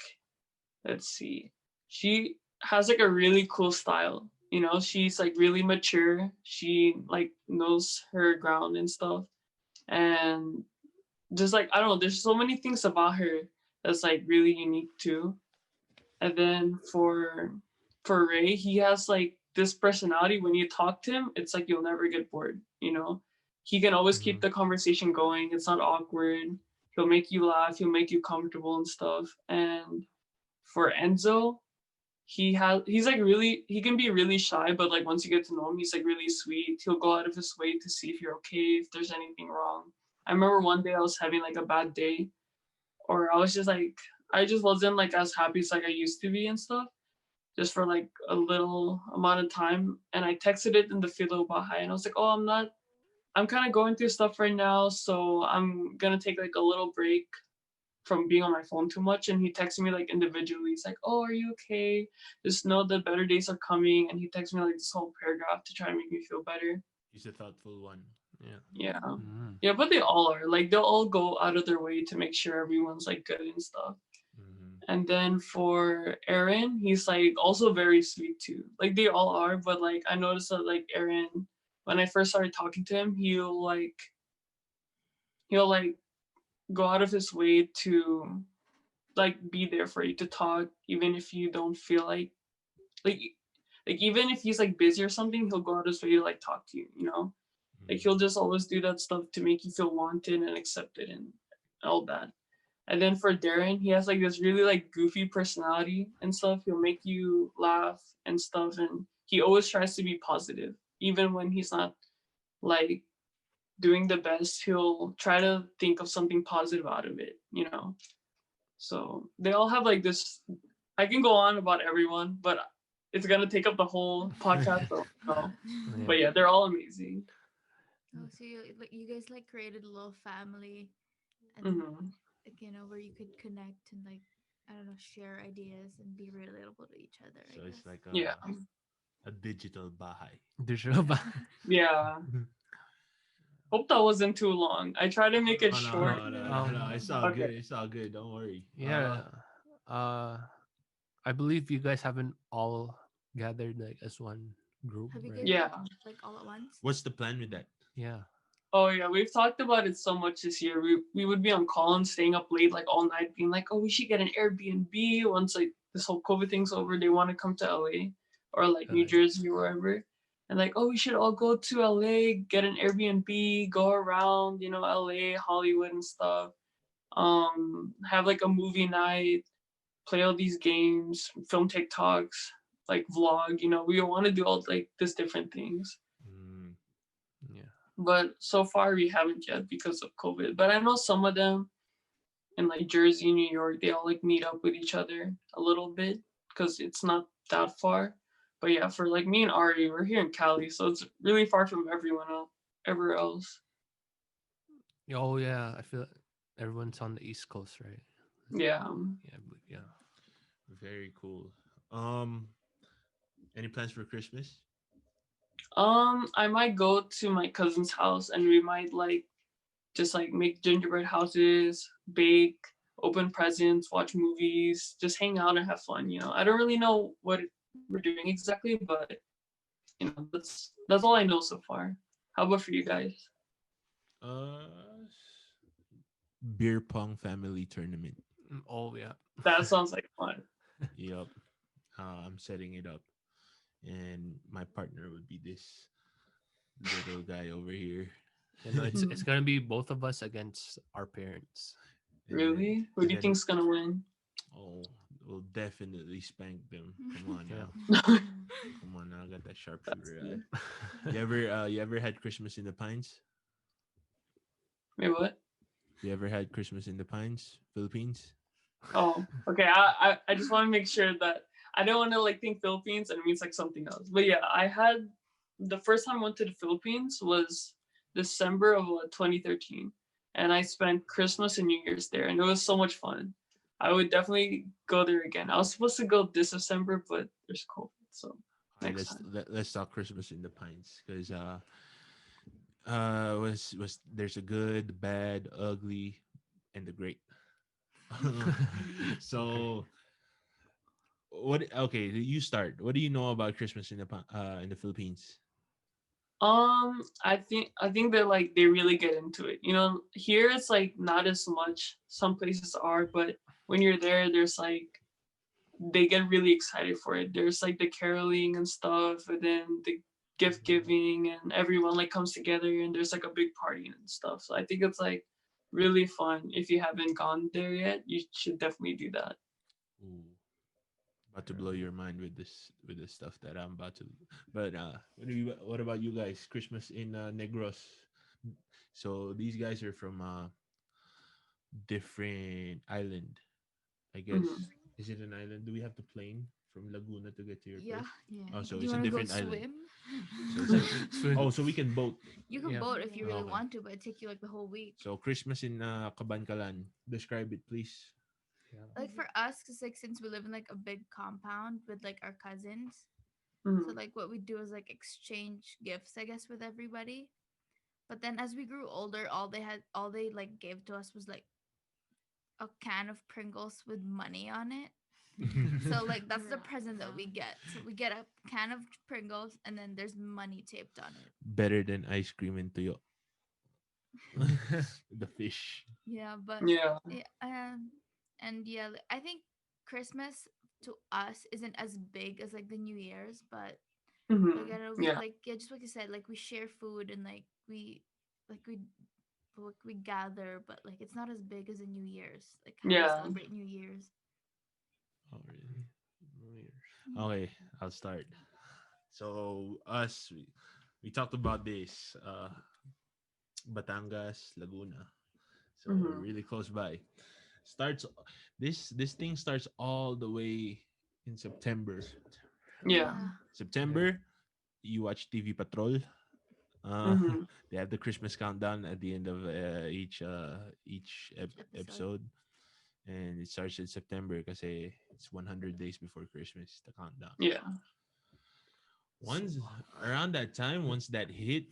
let's see, she has like a really cool style. You know, she's like really mature. She like knows her ground and stuff. And just like I don't know, there's so many things about her that's like really unique too. And then for Ray, he has like this personality. When you talk to him, it's like you'll never get bored. You know, he can always keep the conversation going. It's not awkward. He'll make you laugh. He'll make you comfortable and stuff. And for Enzo, he's like really he can be really shy, but like once you get to know him, he's like really sweet. He'll go out of his way to see if you're okay, if there's anything wrong. I remember one day I was having like a bad day, or I was just like I just wasn't like as happy as like I used to be and stuff, just for like a little amount of time. And I texted it in the Philo Bahay and I was like, oh, I'm kind of going through stuff right now, so I'm gonna take like a little break from being on my phone too much. And he texted me like individually. He's like, oh, are you okay? Just know that better days are coming. And he texted me like this whole paragraph to try to make me feel better. He's a thoughtful one. Yeah. Yeah. Mm. Yeah, but they all are. Like they'll all go out of their way to make sure everyone's like good and stuff. Mm-hmm. And then for Aaron, he's like also very sweet too. Like they all are, but like I noticed that like Aaron, when I first started talking to him, he'll like go out of his way to like be there for you to talk, even if you don't feel like even if he's like busy or something, he'll go out his way to like talk to you, you know? Like he'll just always do that stuff to make you feel wanted and accepted and all that. And then for Darren, he has like this really like goofy personality and stuff. He'll make you laugh and stuff, and he always tries to be positive. Even when he's not like doing the best, he'll try to think of something positive out of it, you know? So they all have like this. I can go on about everyone, but it's gonna take up the whole podcast. So no. Yeah. But yeah, they're all amazing. Oh, so you guys like created a little family, and Hmm. like, where you could connect and like I don't know, share ideas and be relatable to each other. I So it's guess. like Yeah, a digital Bahay. Digital ba- yeah. Hope that wasn't too long. I try to make it Oh, short. no. It's all Okay. good. It's all good. Don't worry. Yeah. I believe you guys haven't all gathered like as one group, Have you right? guys Yeah. like all at once? What's the plan with that? Yeah. Oh yeah, we've talked about it so much this year. We would be on call and staying up late like all night, being like, oh, we should get an Airbnb once like this whole COVID thing's over. They want to come to LA or like New LA. Jersey or wherever. And like, oh, we should all go to LA, get an Airbnb, go around, LA, Hollywood and stuff. Have like a movie night, play all these games, film TikToks, like vlog. We want to do all like these different things. Mm, Yeah. But so far we haven't yet because of COVID. But I know some of them in like Jersey, New York, they all like meet up with each other a little bit because it's not that far. But yeah, for like me and Ari, we're here in Cali, so it's really far from everyone else, ever else. Oh yeah. I feel everyone's on the East Coast, right? Yeah. Yeah. Yeah. very cool. Um, any plans for Christmas? I might go to my cousin's house and we might like just like make gingerbread houses, bake, open presents, watch movies, just hang out and have fun. I don't really know what we're doing exactly, but that's all I know so far. How about for you guys? Uh, beer pong family tournament. Oh yeah. That sounds like fun. Yep. I'm setting it up, and my partner would be this little guy over here. It's gonna be both of us against our parents. And then, Really? Who and do you then think's gonna win? oh, we'll definitely spank them. Come on Yeah. now. Come on now. I got that sharpshooter eye. You ever had Christmas in the Pines? Wait, what? You ever had Christmas in the Pines, Philippines? Oh, okay. I just want to make sure that I don't want to like think Philippines and it means like something else. But yeah, I had the first time I went to the Philippines was December of 2013, and I spent Christmas and New Year's there, and it was so much fun. I would definitely go there again. I was supposed to go this December, but there's COVID, so All right, next time. let's talk Christmas in the Pines because was there's a good, bad, ugly, and the great. So what? Okay, you start. What do you know about Christmas in the Philippines? I think that like they really get into it. Here it's like not as much. Some places are, but when you're there, there's like they get really excited for it. There's like the caroling and stuff, and then the gift Mhm. giving, and everyone like comes together, and there's like a big party and stuff. So I think it's like really fun. If you haven't gone there yet, you should definitely do that. Ooh, about to blow your mind with this stuff that I'm about to. But what about you guys? Christmas in Negros. So these guys are from different island. I guess, Hmm. is it an island? Do we have to plane from Laguna to get to your Yeah. place? Yeah. Oh, so Do you it's a want to go different island. swim? So it's a, Swim. oh, so we can boat. You can Yeah. boat if you Yeah. really Okay. want to, but it take you like the whole week. So Christmas in Kabankalan. Describe it, please. Yeah. Like for us, cause like since we live in like a big compound with like our cousins, so Hmm. like what we do is like exchange gifts, I guess, with everybody. But then as we grew older, all they like gave to us was like a can of Pringles with money on it. So like that's the present that we Yeah. get. So we get a can of Pringles and then there's money taped on it. Better than ice cream and tuyo. The fish. Yeah, but Yeah. yeah, and yeah, I think Christmas to us isn't as big as like the New Year's, but like Hmm. I know we Yeah. like yeah, just what you said, like we share food and like we we gather, but like it's not as big as a New Year's. Like how we Yeah. celebrate New Year's. Oh, really? Weird. Okay, I'll start. So us, we talked about this. Batangas, Laguna. So we're Hmm. really close by. Starts this thing starts all the way in September. Yeah. Yeah. Yeah. September, you watch TV Patrol. Uh, Hmm. they have the Christmas countdown at the end of Each episode. episode, and it starts in September because it's 100 days before Christmas. The countdown. Yeah. So, Once around that time, once that hit,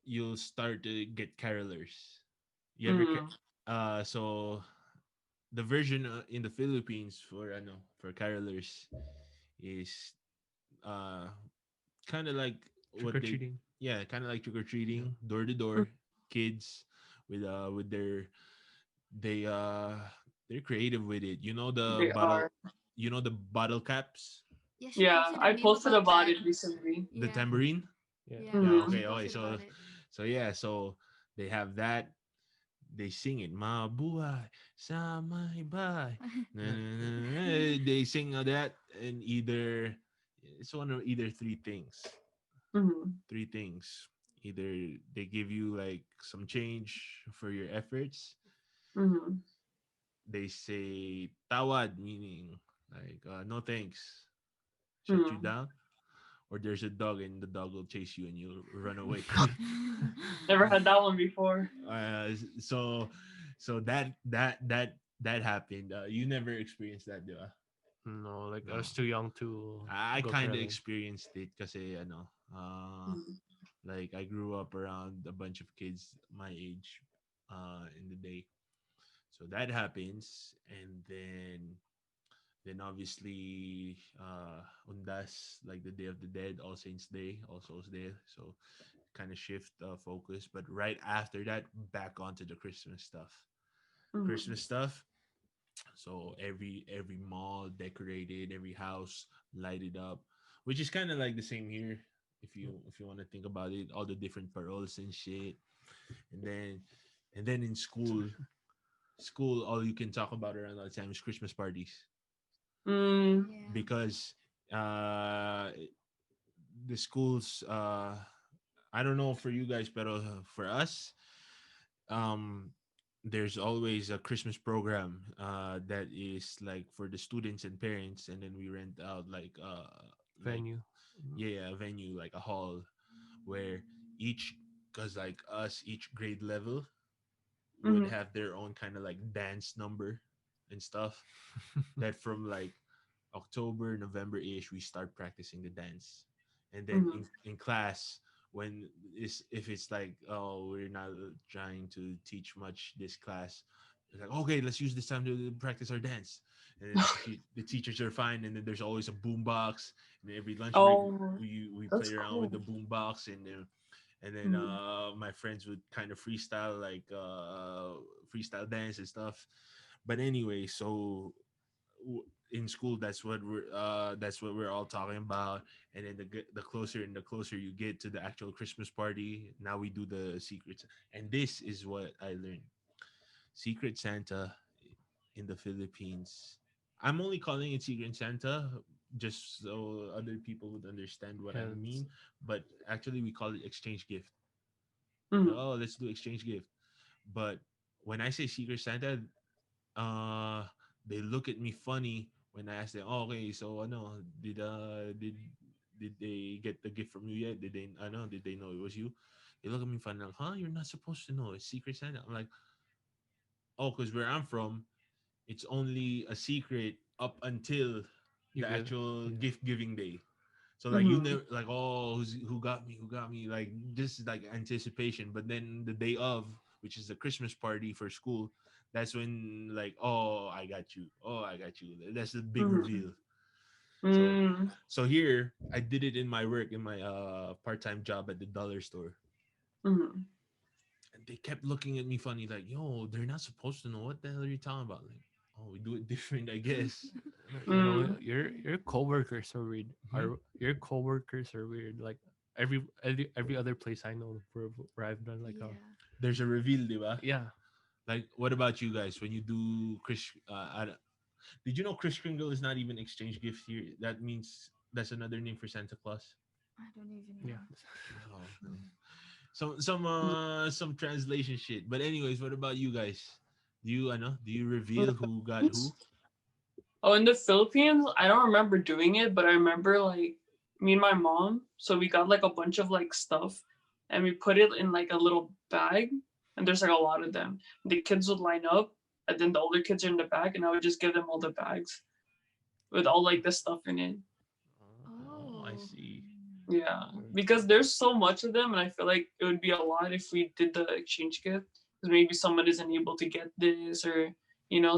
you'll start to get carolers. You ever Hmm. so the version in the Philippines for for carolers is uh kind of like trick or what they treating. yeah, kind of like trick or Yeah. treating, door to door, kids with their they they're creative with it. They are. You know the bottle caps, Yeah, she Yeah. posted a I meme posted about about that. it recently. the Yeah. tambourine. Yeah. Yeah. Yeah, Hmm. She okay, posted so about it. yeah, so they have that. They sing it, mabuhay sa may bay. Na, Yeah. na, na, na. They sing that, and it's one of either Hmm. three things. Either they give you like some change for your efforts. Hmm. They say tawad, meaning like no thanks, shut you Hmm. down. Or there's a dog and the dog will chase you and you'll run away. Never had that one before. uh, so that happened. You never experienced that, di ba? No, like I No. was too young to I go kind of caroling. experienced it kasi Mhm. like I grew up around a bunch of kids my age in the day. So that happens, and then obviously Undas, like the Day of the Dead, All Saints Day also is there. So kind of shift focus, but right after that, back onto the Christmas stuff. Mhm. Christmas stuff. So every mall decorated, every house lighted up, which is kind of like the same here. If you want to think about it, all the different paroles and shit, and then in school, all you can talk about around that time is Christmas parties Mm. Yeah. because uh the schools I don't know for you guys, but for us, um there's always a Christmas program that is like for the students and parents, and then we rent out like Venue. yeah, a venue, like a hall where each because like us each grade level would Mhm. have their own kind of like dance number and stuff that from like October, November ish, we start practicing the dance. And then Mhm. in class, when is if it's like, oh, we're not trying to teach much this class, it's like, okay, let's use this time to practice our dance. And then the teachers are fine. And then there's always a boom box. And every lunch break, Oh, we that's play around with cool. the boom box. And then Mhm. my friends would kind of freestyle, like freestyle dance and stuff. But anyway, so in school, that's what we're all talking about. And then the closer and the closer you get to the actual Christmas party, now we do the secrets. And this is what I learned. Secret Santa in the Philippines. I'm only calling it Secret Santa just so other people would understand what I And mean. But actually, we call it exchange gift. Mm-hmm. Oh, let's do exchange gift. But when I say Secret Santa, uh, they look at me funny when I ask them, oh, okay, so ano, did they get the gift from you yet? Did they know it was you? They look at me funny like, huh? You're not supposed to know. It's Secret Santa. I'm like, oh, because where I'm from, it's only a secret up until you the give, actual yeah. gift giving day. So like you Mm-hmm. never like, oh, who got me, like just like anticipation. But then the day of, which is the Christmas party for school, that's when like, oh, I got you, oh, I got you. That's the big Mm-hmm. reveal. So Mm-hmm. so here I did it in my work, in my part-time job at the dollar store. Mm-hmm. And they kept looking at me funny, like, yo, they're not supposed to know. What the hell are you talking about? Like, oh, we do it different, I guess. You know, Mm-hmm. your coworkers are weird. Mhm. Your coworkers are weird. Like every other place I know where I've done like a Yeah. There's a reveal, diba? yeah. Like, what about you guys when you do Chris? Did you know Chris Kringle is not even exchange gift here? That means that's another name for Santa Claus. I don't even Yeah. know. Oh, man. Some translation shit. But anyways, what about you guys? Do you In the reveal who got who? Philippines? Oh, in the Philippines, I don't remember doing it, but I remember like me and my mom. So we got like a bunch of like stuff, and we put it in like a little bag, and there's like a lot of them. The kids would line up, and then the older kids are in the back, and I would just give them all the bags with all like the stuff in it. Oh, I Oh. see. Yeah, Okay. because there's so much of them, and I feel like it would be a lot if we did the exchange gift. Because maybe someone isn't able to get this, or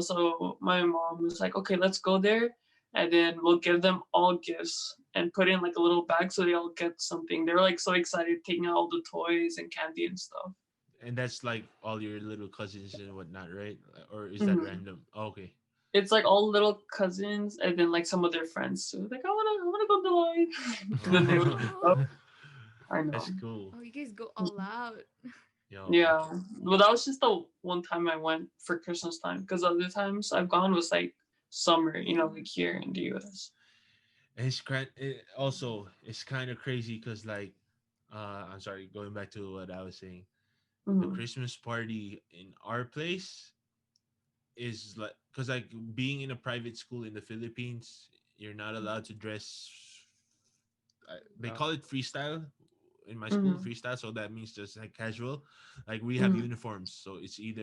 So my mom was like, "Okay, let's go there, and then we'll give them all gifts and put in like a little bag so they all get something." They were like so excited, taking out all the toys and candy and stuff. And that's like all your little cousins and whatnot, right? Or is that Hmm. random? Okay. It's like all little cousins, and then like some of their friends. So like, I wanna go to the line, and then they would. Oh. I That's know. cool. Oh, you guys go all out. Yo, Yeah. Well, that was just the one time I went for Christmas time. Because other times I've gone was like summer, like here in the US. also it's kind of crazy because like, I'm sorry, going back to what I was saying. The Mm-hmm. Christmas party in our place is like, because like being in a private school in the Philippines, you're not allowed to dress. They Uh, call it freestyle in my school, Mm-hmm. freestyle. So that means just like casual. Like we have Mm-hmm. uniforms, so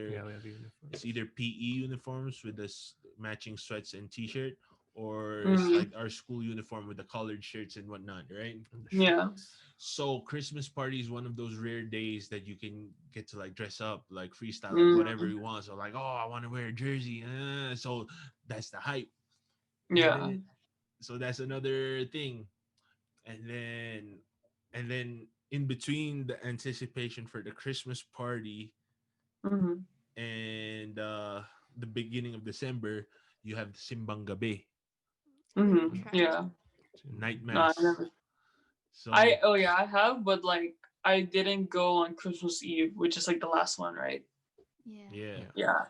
yeah, we have uniforms. it's either PE uniforms with this matching sweats and t-shirt, or it's Mm-hmm. like our school uniform with the collared shirts and whatnot, right? And the Yeah. shirts. So Christmas party is one of those rare days that you can get to like dress up, like freestyle, like whatever Mm-hmm. you want. So like, oh, I want to wear a jersey. So that's the hype. And Yeah. then so that's another thing. And then in between the anticipation for the Christmas party Mm-hmm. and the beginning of December, you have the Simbang Gabi, Have you Mm-hmm. tried? Yeah. night No, I mass. never. So Oh yeah, I have, but like I didn't go on Christmas Eve, which is like the last one, right? Yeah. yeah, Yeah. Yeah.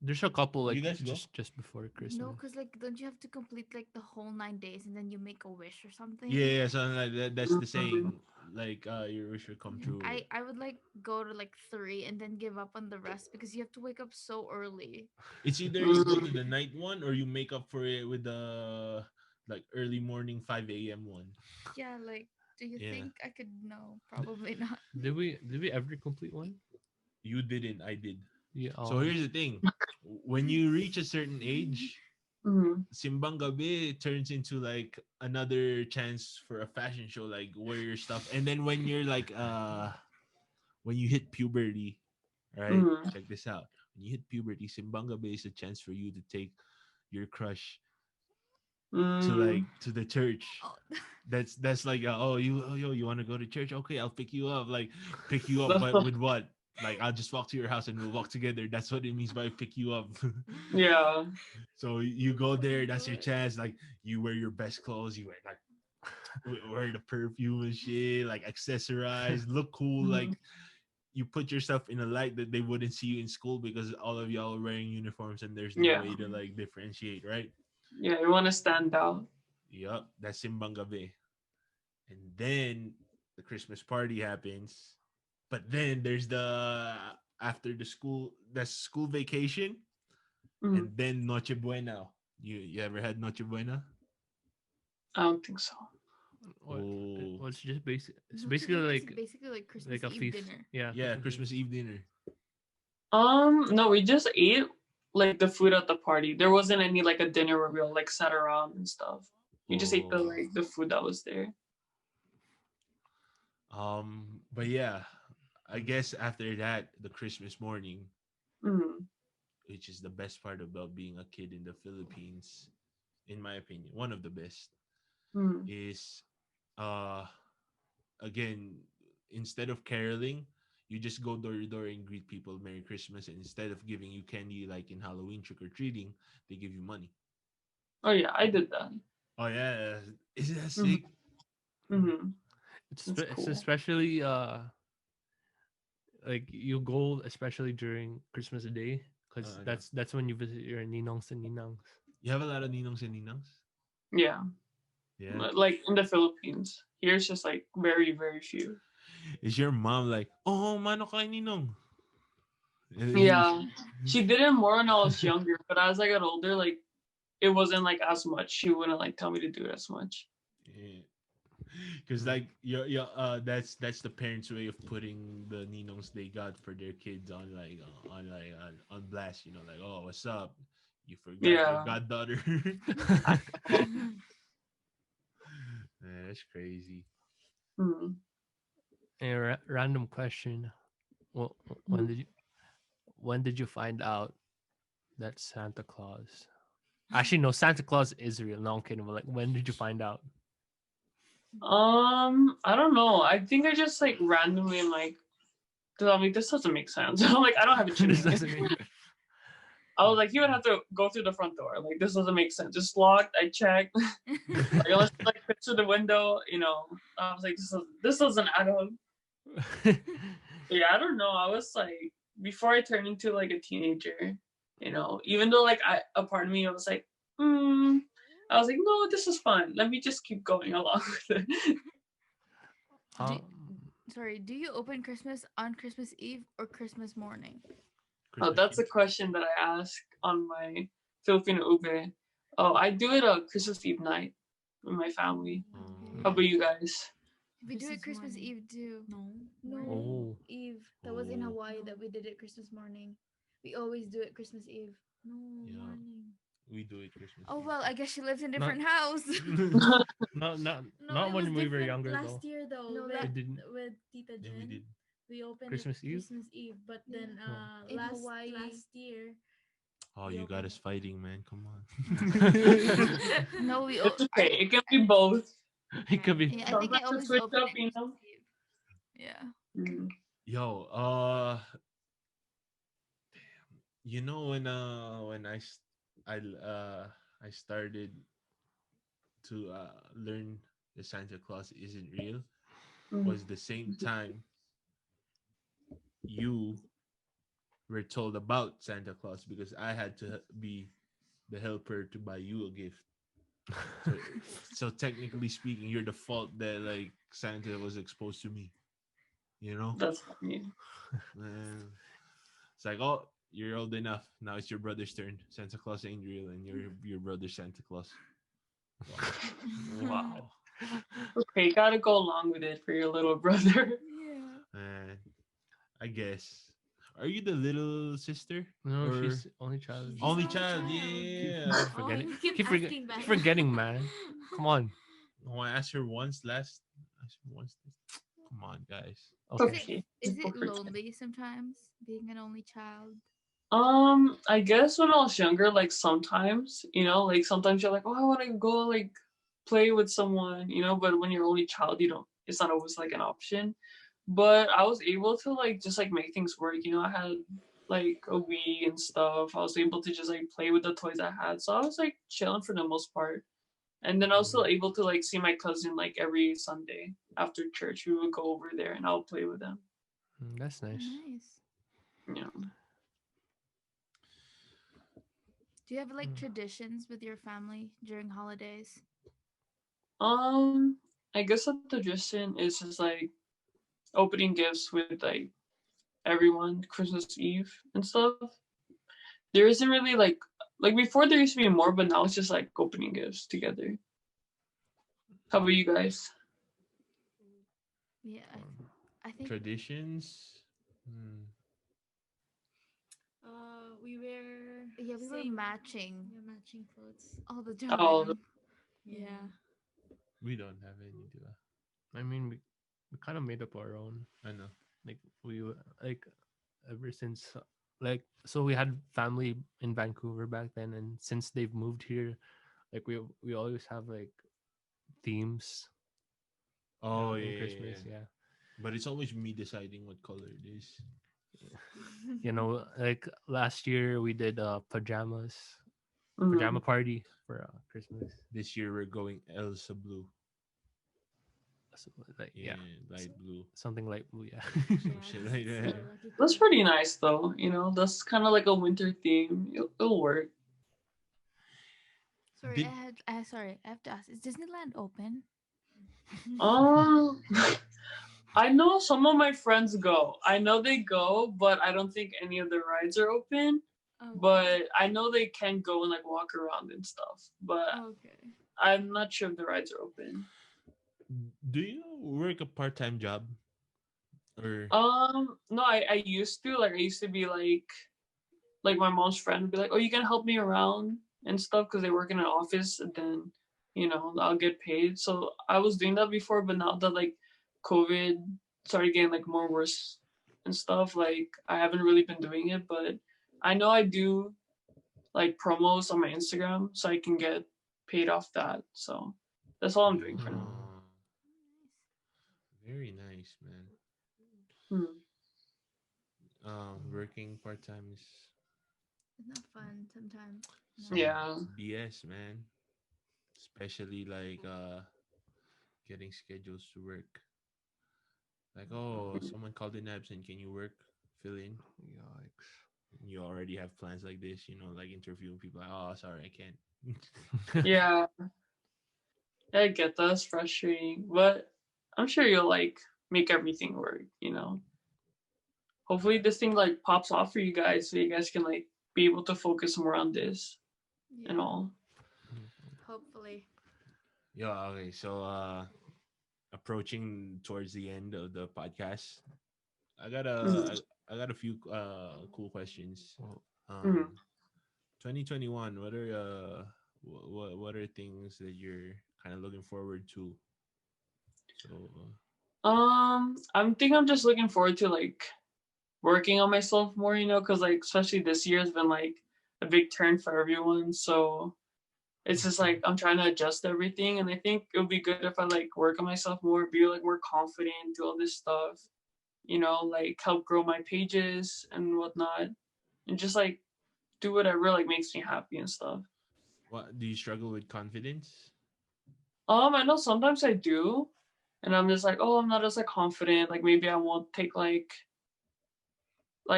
There's a couple you like guys go. just before No, Christmas. cause like, don't you have to complete like the whole 9 days and then you make a wish or Yeah, something? yeah, something like that. That's the Mm-hmm. saying. Like your wish will come Yeah. true. I would like go to like 3 and then give up on the rest because you have to wake up so early. It's either you go to Mm-hmm. the night one or you make up for it with the like early morning 5 a.m. one. Yeah, like, do you Yeah, think I could? No, probably not. Did we ever complete one? you didn't. I did. Yeah. So Oh. here's the thing: when you reach a certain age, Mm-hmm. Simbang Gabi turns into like another chance for a fashion show, like wear your stuff. And then when you're like when you hit puberty, right? Mm-hmm. Check this out. When you hit puberty, Simbang Gabi is a chance for you to take your crush Mm-hmm. to the church. Oh, That's like you want to go to church? Okay, I'll pick you up. Like pick you up, That's but the with what? Like I'll just walk to your house and we'll walk together. That's what it means by pick you up. yeah. So you go oh my there. That's your god. chance. Like you wear your best clothes. You wear like wear the perfume and shit. Like accessorize, look cool. Mm-hmm. Like you put yourself in a light that they wouldn't see you in school because all of y'all are wearing uniforms and there's no Yeah. way to like differentiate, right? Yeah, you want to stand out. Yup, that's Simbang Gabi. And then the Christmas party happens. But then there's the after the school that's school vacation Mm, and then Noche Buena. You ever had Noche Buena? I don't think so. What? Oh, What's just basic? It's Noche basically Buena is like basically like Christmas a Eve feast. dinner. Yeah, yeah, Christmas Christmas Eve. Eve dinner. No, we just ate like the food at the party. There wasn't any like a dinner where we all like sat around and stuff. We just ate Oh, the food that was there. but yeah, I guess after that, the Christmas morning, Mm, which is the best part about being a kid in the Philippines, in my opinion, one of the best, mm. is uh again, instead of caroling, you just go door to door and greet people Merry Christmas. And instead of giving you candy like in Halloween trick or treating, they give you money. Oh yeah, I did that. Oh yeah, is that Mm-hmm. sick? Mm-hmm. That's It's cool. especially like you go especially during Christmas Day because No. that's when you visit your ninongs and ninangs. You have a lot of ninongs and ninangs. Yeah, Yeah. like in the Philippines. Here's just like very very few. Is your mom like, oh, mano kay ninong? Yeah, she did it more when I was younger, but as I got older, like it wasn't like as much. She wouldn't like tell me to do it as much. Because like that's the parents' way of putting the ninongs they got for their kids on on blast. You know, like, oh, what's up? You forgot your Yeah. goddaughter. I know. Man, that's crazy. Mm. A random question: well, when did you find out that Santa Claus? Actually, no, Santa Claus is real. No, I'm kidding. But like, when did you find out? I don't know. I think I just like randomly am like, I mean, this doesn't make sense. I'm like, I don't have a chimney. This doesn't mean. I was like, you would have to go through the front door. Like, this doesn't make sense. Just locked. I checked. Like, unless you, like fit through the window, you know. I was like, this doesn't add up. But yeah, I don't know. I was like, before I turned into like a teenager, you know, even though like a part of me, I was like, I was like, no, this is fun. Let me just keep going along with it. Do, um, sorry, do you open Christmas on Christmas Eve or Christmas morning? Oh, Christmas that's a Eve. question that I ask on my Filipino ube. Oh, I do it on Christmas Eve night with my family. Um, How about you guys? We do it Christmas Christmas morning. Eve too. No. No, Morning. oh, Eve. That was in Oh. Hawaii that we did it Christmas morning. We always do it Christmas Eve. No. Yeah. Morning. We do it Christmas Oh Eve. well, I guess she lives in a not different house. No, not it was when we were different younger last though. year though. No, with, It didn't. with Tita Yeah, we did. Jen. We opened Christmas it Eve? Christmas Eve, but Yeah. then Oh. In Hawaii. last year Oh, we you got opened us it. fighting, man. Come on. No, we. It's okay. It can be both. It could be. Yeah, I think I Sometimes it's always switch open up, it you Christmas know. Eve. Yeah. Mm. Yo, you know when I started to learn the Santa Claus isn't real Mm. was the same time you were told about Santa Claus because I had to be the helper to buy you a gift. So so technically speaking, you're the fault that like Santa was exposed to me. You know, That's funny. man. It's like, oh, you're old enough now. It's your brother's turn. Santa Claus ain't real, and you're your brother's Santa Claus. Wow. Okay, gotta go along with it for your little brother. Yeah. Man, I guess. Are you the little sister No, or she's only child. She's only only child? child. Yeah. Keep Oh, forgetting. you keep asking that. Keep forgetting, man. Come on. Oh, I asked her once last. I asked her once. Come on, guys. It's Okay. okay. Is People it forget. lonely sometimes being an only child? I guess when I was younger, like sometimes, you know, like sometimes you're like, oh, I want to go like play with someone, you know, but when you're only child, you don't. It's not always like an option. But I was able to like just like make things work. You know, I had like a Wii and stuff. I was able to just like play with the toys I had, so I was like chilling for the most part. And then I was still able to like see my cousin like every Sunday after church. We would go over there and I'll play with them. That's Oh, nice. nice. Yeah. Do you have like Mm. traditions with your family during holidays? Um, I guess a tradition is just like opening gifts with like everyone Christmas Eve and stuff. There isn't really like before there used to be more, but now it's just like opening gifts together. How about you guys? Yeah, I think Traditions. Hmm. We wear yeah, we were same, matching yeah, matching clothes. all the Oh, time. Yeah. We don't have any, diba? I mean, we kind of made up our own. I know. Like like ever since like so we had family in Vancouver back then, and since they've moved here, like we always have like themes Oh yeah, in yeah, Christmas. yeah. Yeah, But it's always me deciding what color it is. you know, like last year we did pajama mm, party for Christmas. This year we're going Elsa blue. So, like yeah, Yeah, s- light blue. something like yeah. Some Yeah, shit like it's that. lucky that's color. pretty nice though. You know, that's kind of like a winter theme. It'll work. Sorry, Did sorry, I have to ask. Is Disneyland open? Um, I know some of my friends go. I know they go, but I don't think any of the rides are open. Okay. But I know they can go and like walk around and stuff. But Okay. I'm not sure if the rides are open. do you work a part-time job or No, I used to like I used to be like my mom's friend would be like, "Oh, you can help me around and stuff," because they work in an office, and then I'll get paid. So I was doing that before, but now that like COVID started getting like more worse and stuff, like I haven't really been doing it. But I know I do like promos on my Instagram, so I can get paid off that. So that's all I'm doing for now. oh, very nice, man. Hmm. Working part-time is It's not fun sometimes. No. some Yeah. BS, man. Especially like getting schedules to work. Like, oh, someone called in absent. Can you work? Fill in. Yikes. You already have plans like this, like interviewing people. Like, oh, sorry, I can't. Yeah, I get that. It's frustrating, but I'm sure you'll like make everything work. Hopefully this thing like pops off for you guys so you guys can like be able to focus more on this and Yeah, all. hopefully. Yeah. Okay. So, approaching towards the end of the podcast, I got Mm-hmm. I got a few cool questions. Well, Mm-hmm. Um, 2021. What are things that you're kind of looking forward to? So, I'm just looking forward to like working on myself more, because like especially this year has been like a big turn for everyone. So it's just like I'm trying to adjust everything, and I think it would be good if I like work on myself more, be like more confident, do all this stuff, like help grow my pages and whatnot, and just like do whatever like makes me happy and stuff. what do you struggle with confidence? I know sometimes I do, and I'm just like, oh, I'm not as like confident. Like maybe I won't take like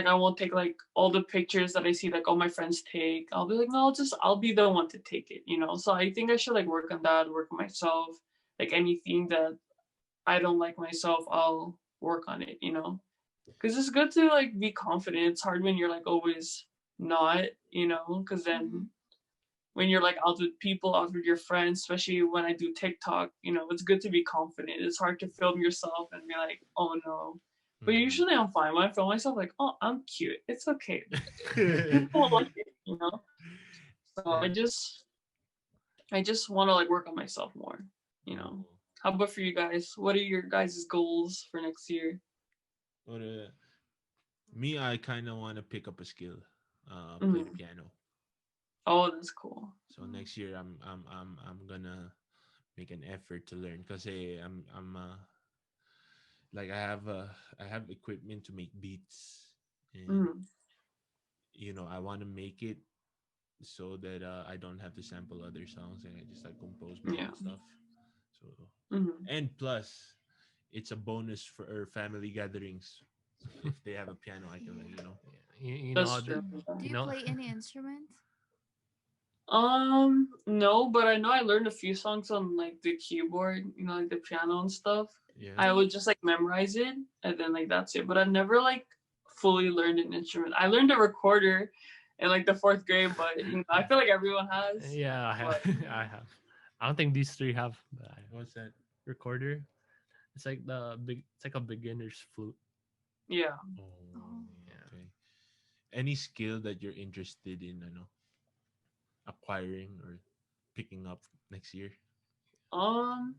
I won't take like all the pictures that I see like all my friends take. I'll be like, no, I'll be the one to take it. So I think I should like work on that, work on myself. Like anything that I don't like myself, I'll work on it. Because it's good to like be confident. It's hard when you're like always not, because Mm-hmm. then when you're like out with people, out with your friends, especially when I do TikTok, it's good to be confident. It's hard to film yourself and be like, oh no. But Hmm. usually I'm fine. When I film myself, like, oh, I'm cute. It's okay. People will like it. So I And just, I just want to like work on myself more. You oh, know. How about for you guys? What are your guys' goals for next year? what me? I kind of want to pick up a skill, play the Mm. piano. Oh, that's cool. So next year, I'm gonna make an effort to learn because hey, I'm like I have equipment to make beats, and Mm. I want to make it so that I don't have to sample other songs and I just like compose my Yeah. own stuff. So Mm. and plus, it's a bonus for our family gatherings. So if they have a piano, I can, like, You know That's the, true. Do you you know play any instrument? No, but I know I learned a few songs on like the keyboard, like the piano and stuff. yeah. I Do would you? just like memorize it and then like that's it. But I never like fully learned an instrument. I learned a recorder in like the fourth grade, but I feel like everyone has. yeah, I have. But I have. I don't think these three have, but I have. What's that? Recorder. It's like the big. It's like a beginner's flute. yeah. Oh, Oh. Yeah. okay. Any skill that you're interested in, acquiring or picking up next year? Um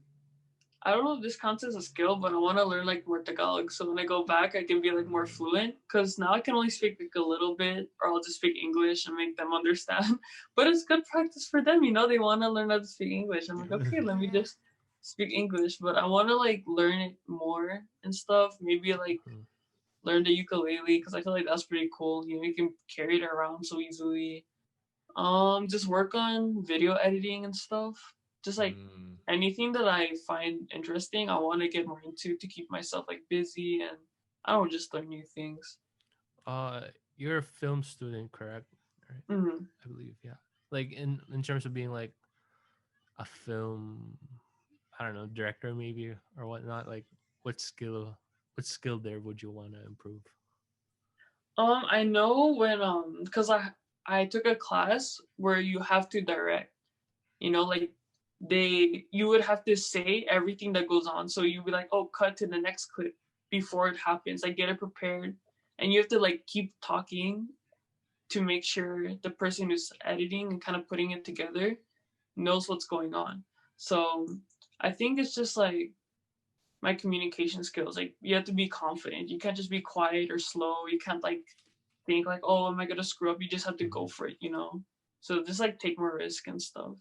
I don't know if this counts as a skill, but I want to learn like more Tagalog. So when I go back, I can be like more fluent. Cause now I can only speak like a little bit, or I'll just speak English and make them understand. But it's good practice for them. They want to learn how to speak English. I'm like, okay, let me Yeah. just speak English. But I want to like learn it more and stuff. Maybe like Mhm. learn the ukulele because I feel like that's pretty cool. You can carry it around so easily. Just work on video editing and stuff. Just like Mm, anything that I find interesting, I want to get more into to keep myself like busy and I don't just learn new things. Uh, you're a film student, correct? Right. Hmm. I believe. Yeah. Like in terms of being like a film, I don't know, director maybe or whatnot. Like, what skill? What skill there would you want to improve? I know when because I took a class where you have to direct. Like you would have to say everything that goes on. So you'd be like, oh, cut to the next clip before it happens. Like get it prepared, and you have to like keep talking to make sure the person who's editing and kind of putting it together knows what's going on. So I think it's just like my communication skills. Like you have to be confident. You can't just be quiet or slow. You can't like think like, oh, am I gonna screw up? You just have to go Mhm. for it. So just like take more risk and stuff.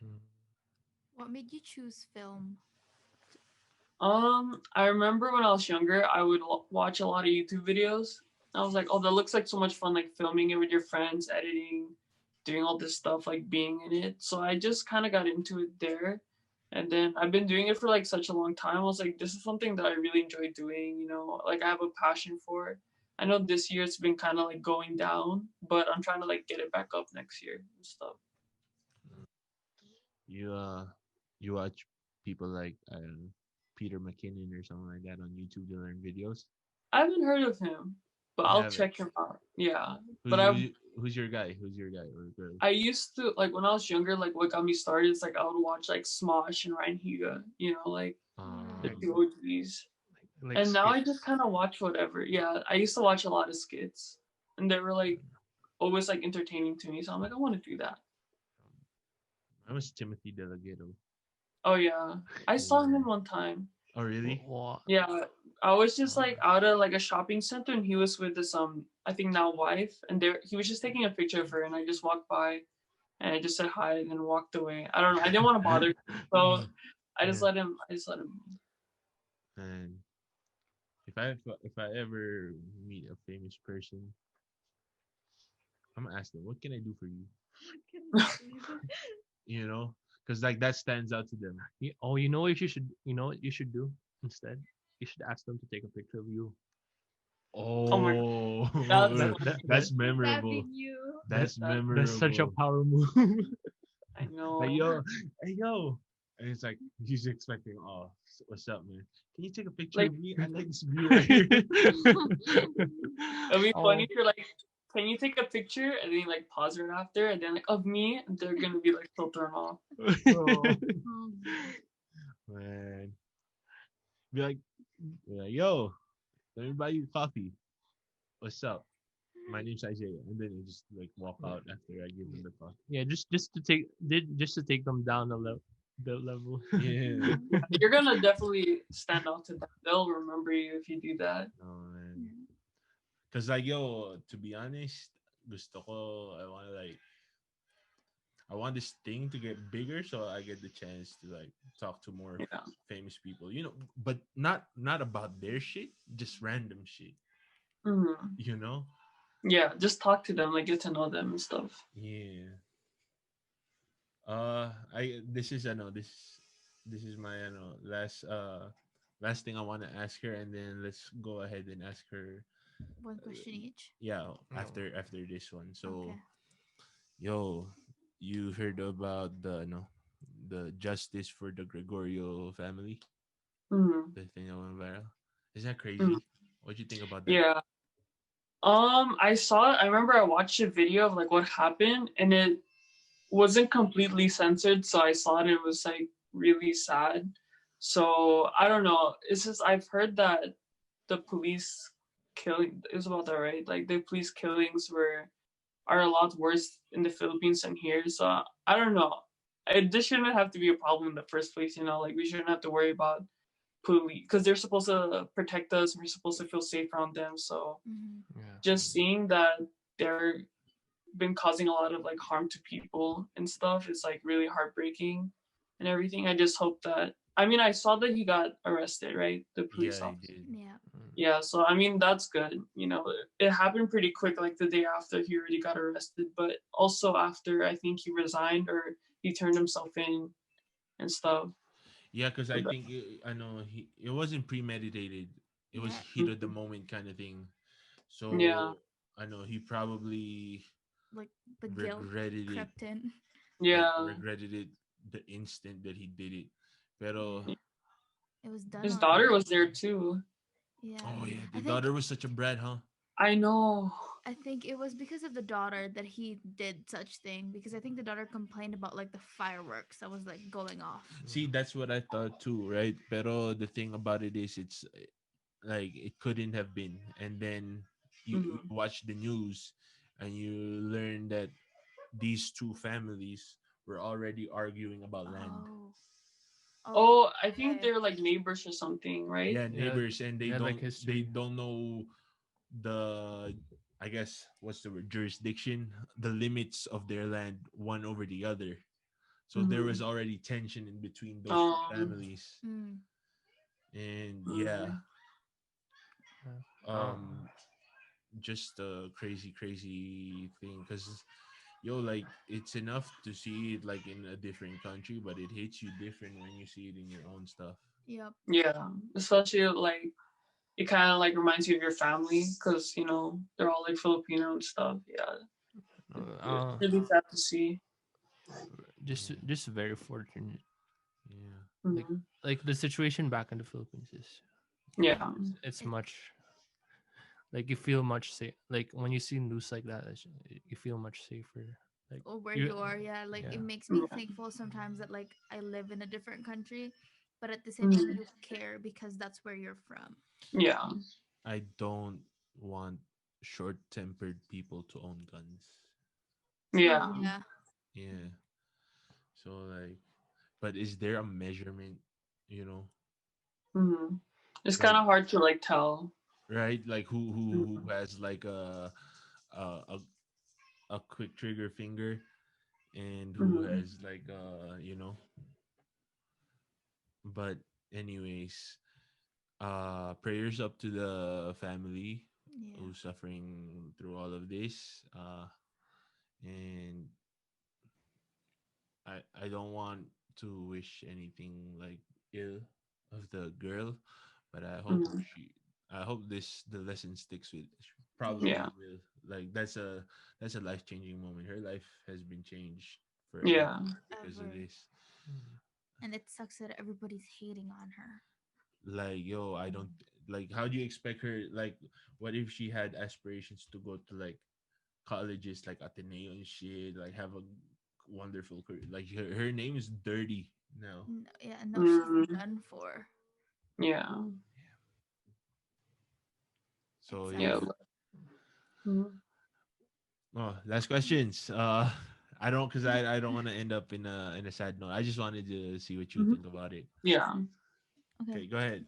Mm. What made you choose film? I remember when I was younger, I would watch a lot of YouTube videos. I was like, oh, that looks like so much fun, like filming it with your friends, editing, doing all this stuff, like being in it. So I just kind of got into it there. And then I've been doing it for like such a long time. I was like, this is something that I really enjoy doing, like I have a passion for it. I know this year it's been kind of like going down, but I'm trying to like get it back up next year and stuff. you you watch people like, I don't know, Peter McKinnon or something like that on YouTube to learn videos? I haven't heard of him, but You I'll haven't. check him out. Yeah. Who's But I who's, who's your guy? Who's your guy or girl? I used to like when I was younger, like what got me started is like I would watch like Smosh and Ryan Higa, like the Um, two OGs. Like And now I skits. just kind of watch whatever. Yeah, I used to watch a lot of skits, and they were like always like entertaining to me. So I'm like, I want to do that. I was Timothy Delgado. Oh yeah, I saw Yeah. him one time. Oh really? What? Yeah, I was just Uh, like out of like a shopping center, and he was with this I think now wife, and there he was just taking a picture of her, and I just walked by, and I just said hi, and then walked away. I don't know. I didn't want to bother, so I just Yeah. let him. I just let him. And if I ever meet a famous person, I'm gonna ask them, "What can I do for you?" You know, because like that stands out to them. you know what you should. You know what you should do instead. You should ask them to take a picture of you. Oh my Oh, god, that's That that, that that's memorable. Stabbing you. That, That's that's such a memorable. power move. I Like, know. yo, hey, yo. And it's like, he's expecting, oh, what's up, man? Can you take a picture Like of me? I like this view right here. it'll be funny Oh, if you're like, can you take a picture and then you like pause it after and then like of me and they're gonna be like so thrown off. Bro, Oh, man. Be like, yo, let me buy you coffee. What's up? My name's Isaiah. And then you just like walk out after I give them the coffee. yeah, just to take them down the level. Yeah. Yeah, you're gonna definitely stand out to them. They'll remember you if you do that. Oh, man. yeah. Because, like, yo, to be honest, gusto ko, I want this thing to get bigger so I get the chance to like talk to more Yeah. famous people. But not about their shit, just random shit. Hmm. You know? Yeah, just talk to them, like get to know them and stuff. Yeah. I this is I know this is my last last thing I want to ask her, and then let's go ahead and ask her. One question each. Yeah, Oh. after this one. So, Okay. yo, you heard about the no, the justice for the Gregorio family, Mm-hmm. the thing that went viral. Is that Mm-hmm. crazy? What do you think about that? Yeah. I saw it. I remember I watched a video of like what happened, and it wasn't completely censored, so I saw it and it was like really sad. So I don't know. It's just I've heard that the police killing it was about that, right? Like the police killings were are a lot worse in the Philippines than here. So I don't know. This shouldn't have to be a problem in the first place, you know. Like we shouldn't have to worry about police because they're supposed to protect us. We're supposed to feel safe around them. So Mm-hmm. Yeah. just seeing that they're been causing a lot of like harm to people and stuff is like really heartbreaking and everything. I just hope that I mean I saw that he got arrested, right? The police Yeah, he officer. did. Yeah. Mm. Yeah, so I mean that's good. You know, it happened pretty quick, like the day after he already got arrested, but also after I think he resigned or he turned himself in and stuff. Yeah, because So I that, think I know it wasn't premeditated. It was Yeah. heat of the moment kind of thing. yeah, So I know he probably Like the guilt regretted it, crept in. like yeah. regretted it the instant that he did it. Pero Yeah. It was done His on. daughter was there too. Yeah. oh yeah, the I think daughter was such a brat, huh? I know. I think it was because of the daughter that he did such thing because I think the daughter complained about like the fireworks that was like going off. See, that's what I thought too, right? Pero the thing about it is, it's like it couldn't have been. And then you Mhm. watch the news, and you learn that these two families were already arguing about land. Oh. Oh. Oh, I think Okay. they're like neighbors or something, right? Yeah, Yeah. neighbors, and They had like they history. don't know the, I guess, what's the word, jurisdiction, the limits of their land one over the other. So there was Mhm. already tension in between those two Um, families. Mm. And yeah, mhm. Yeah. um just a crazy thing, because yo, like, it's enough to see it like in a different country, but it hits you different when you see it in your own stuff. Yep. Yeah, especially like it kind of like reminds you of your family because you know they're all like Filipino and stuff. Yeah, it's Uh, really sad to see. Yeah, just very fortunate. yeah, Like Mhm. like the situation back in the Philippines is Yeah, it's It, much like you feel much safe. Like when you see news like that, you feel much safer. Like or where you, you are, yeah, like it yeah, makes me yeah, thankful sometimes that like I live in a different country, but at the same time Mhm. you care because that's where you're from. yeah, I don't want short-tempered people to own guns. True, yeah. yeah. Yeah, so like, but is there a measurement, you know, Mhm. It's kind like, of hard to like tell. right, like who Mhm. has like a a, a quick trigger finger, and who Mhm. has like but anyways, prayers up to the family Yeah. who's suffering through all of this, and I don't want to wish anything like ill of the girl, but Mhm. I hope this the lesson sticks with. Yeah, Probably will. Like, that's a life changing moment. Her life has been changed forever yeah, because of Ever. this. Mm. And it sucks that everybody's hating on her. Like, yo, I don't, like, how do you expect her, like, what if she had aspirations to go to like colleges like Ateneo and shit, like have a wonderful career. Like, her name is dirty now. No, yeah, no, she's Mhm. done for. yeah, So yeah. yeah. Exactly. Mhm. Oh, last questions. I don't, because I don't want to end up in a sad note. I just wanted to see what you Mhm. think about it. Yeah. Okay. Okay, go ahead.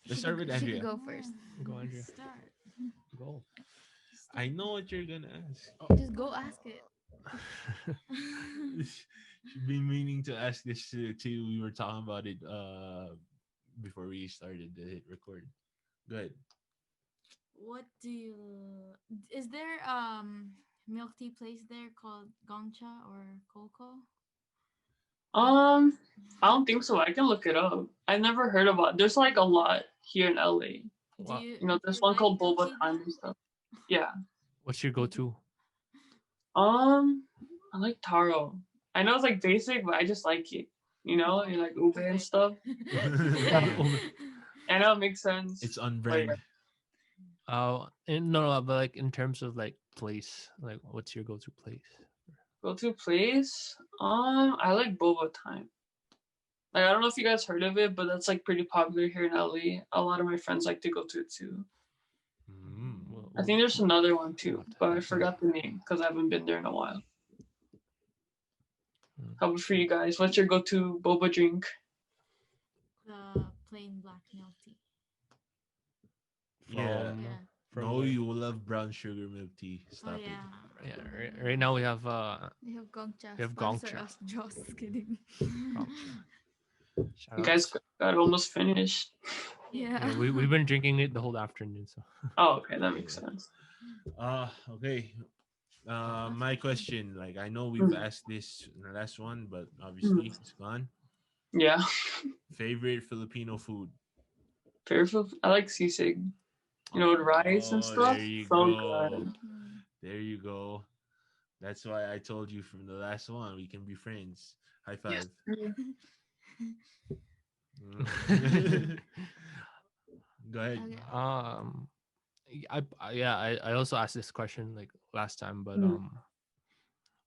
Let's She start could with she could Andrea. go Yeah. first. Go Andrea, Start. go. I Start. know what you're gonna ask. Just go What? ask it. She's been meaning to ask this too. We were talking about it before we started the hit record. Go ahead. What do you? Is there milk tea place there called Gongcha or Coco? I don't think so. I can look it up. I never heard about. There's like a lot here in LA. Wow. You know, Do there's you one like called milk Boba tea Time then? and stuff. Yeah. What's your go-to? Um, I like taro. I know it's like basic, but I just like it. You know, and like ube and Ube. stuff. Yeah. I know it makes sense. It's on But brand. yeah. And no, but like in terms of like place, like what's your go-to place? Go to place. I like Boba Time. Like I don't know if you guys heard of it, but that's like pretty popular here in LA. A lot of my friends like to go to it too. Well, I think there's another one we'll too, have to but I check it out. forgot the name because I haven't been there in a while. Mm. How about for you guys? What's your go-to boba drink? The plain black milk tea. Yeah. Yeah. From No, where? you will love brown sugar milk tea. Oh Stop it. yeah. Yeah, right now we have They have Gongcha. we have Sponsor Gongcha. us, Joss. Kidding. Gongcha. Shout You guys outs. got almost finished. Yeah. Yeah, we've been drinking it the whole afternoon. So Oh, okay, that makes Yeah. sense. Okay. Last My question. question, like I know we've Mm, asked this in the last one, but mm, obviously it's gone. yeah, Favorite Filipino food? favorite food. I like sisig. You know, with rice and Oh, there stuff. you So go. good. Mhm. There you go. That's why I told you from the last one we can be friends. High Yes. five. Mm. Go ahead. Okay. um, yeah, I also asked this question like last time, but Mm.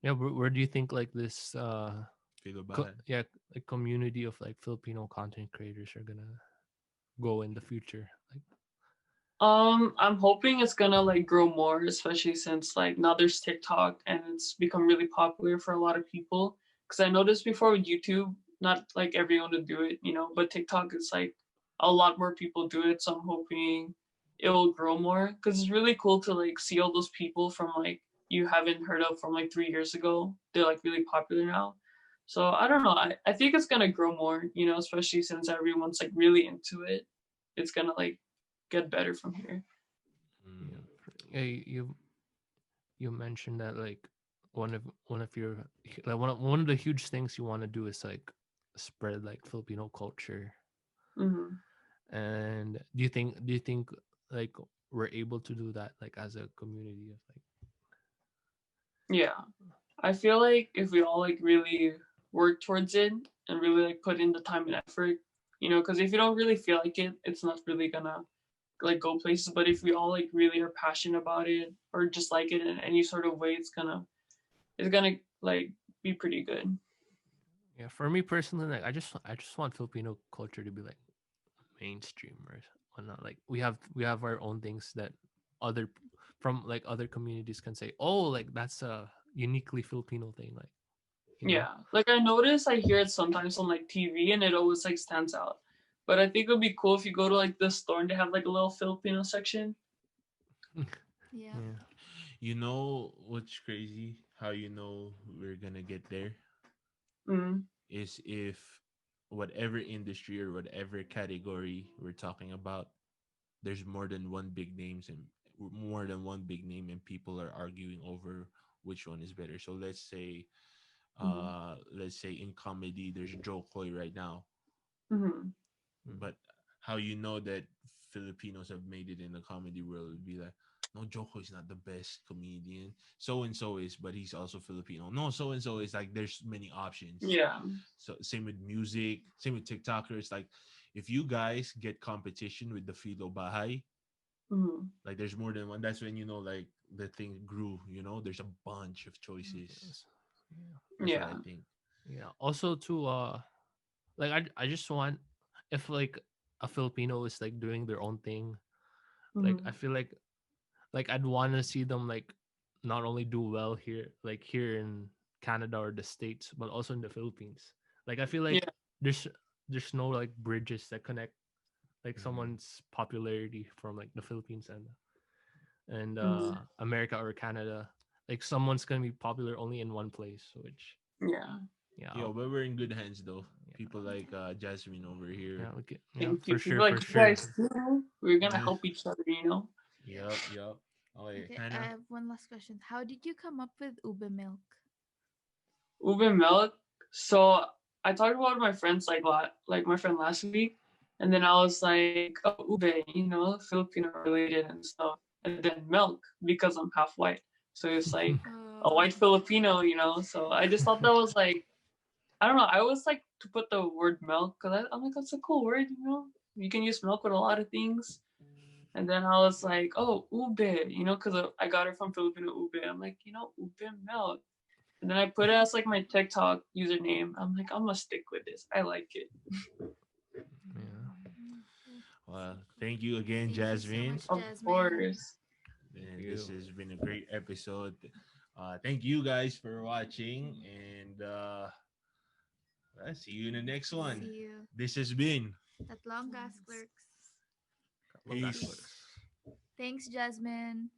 yeah, where do you think like this Feel bad. yeah, like community of like Filipino content creators are gonna go in the future? Like, I'm hoping it's gonna like grow more, especially since like now there's TikTok and it's become really popular for a lot of people. Because I noticed before with YouTube, not like everyone would do it, you know, but TikTok is like a lot more people do it. So I'm hoping it will grow more because it's really cool to like see all those people from like you haven't heard of from like 3 years ago. They're like really popular now. So I don't know. I think it's gonna grow more, you know, especially since everyone's like really into it. It's gonna like get better from here. yeah, Mm. yeah, you mentioned that like one of your like one of the huge things you want to do is like spread like Filipino culture. Hmm. And do you think like we're able to do that like as a community of like Yeah, I feel like if we all like really work towards it and really like put in the time and effort, you know, because if you don't really feel like it, it's not really gonna like go places. But if we all like really are passionate about it or just like it in any sort of way, it's gonna like be pretty good. yeah, for me personally, like I just want Filipino culture to be like mainstream or whatnot. Like we have our own things that other from like other communities can say, oh, like that's a uniquely Filipino thing, like you know. Yeah, like I notice I hear it sometimes on like TV and it always like stands out. But I think it would be cool if you go to like the store and they have like a little Filipino section. Yeah. Yeah. You know what's crazy? How you know we're gonna get there Mm, is if whatever industry or whatever category we're talking about, there's more than one big names and more than one big name, and people are arguing over which one is better. So mm, let's say in comedy, there's Joe Coy right now, mm, but how you know that Filipinos have made it in the comedy world would be like, no, Joko is not the best comedian. So and so is, but he's also Filipino. No, so and so is like there's many options. yeah. So same with music, same with TikTokers. Like if you guys get competition with the Filo Bahay, Mm, like there's more than one. That's when you know like the thing grew. You know, there's a bunch of choices. Yes. Yeah. That's what I yeah. think. Yeah. Also to like I just want if like a Filipino is like doing their own thing, like I Mm, feel like I'd want to see them like not only do well here like here in Canada or the States, but also in the Philippines. Like I feel like yeah. there's there's no like bridges that connect like Mhm. someone's popularity from like the Philippines and Mm, America or Canada. Like someone's gonna be popular only in one place, which yeah. yeah, Yo, but we're in good hands though. yeah, People like Jazmine over here. yeah, okay, yeah, Thank you. for People sure, like for you sure. guys too. We're gonna Yeah. help each other, you know. Yup, yup. Okay, Okay. I Hannah. have one last question. How did you come up with ube milk? Ube milk. So I talked about my friends like my friend last week, and then I was like, oh, ube, Filipino related and stuff, and then milk because I'm half white, so it's like a white Oh. Filipino, So I just thought that was like, I don't know. I always like to put the word milk because I'm like, that's a cool word, You can use milk with a lot of things. And then I was like, oh, ube, because I got it from Filipino ube. I'm like, ube milk. And then I put it as like my TikTok username. I'm like, I'm gonna stick with this. I like it. Yeah. Well, thank you again, Thank you so Jasmine. much, Of Jasmine. course. And this You. has been a great episode. Thank you guys for watching, and I'll see you in the next one. See you. This has been Tatlong gas Yes. clerks. Long gas Peace. clerks. Thanks, Jasmine.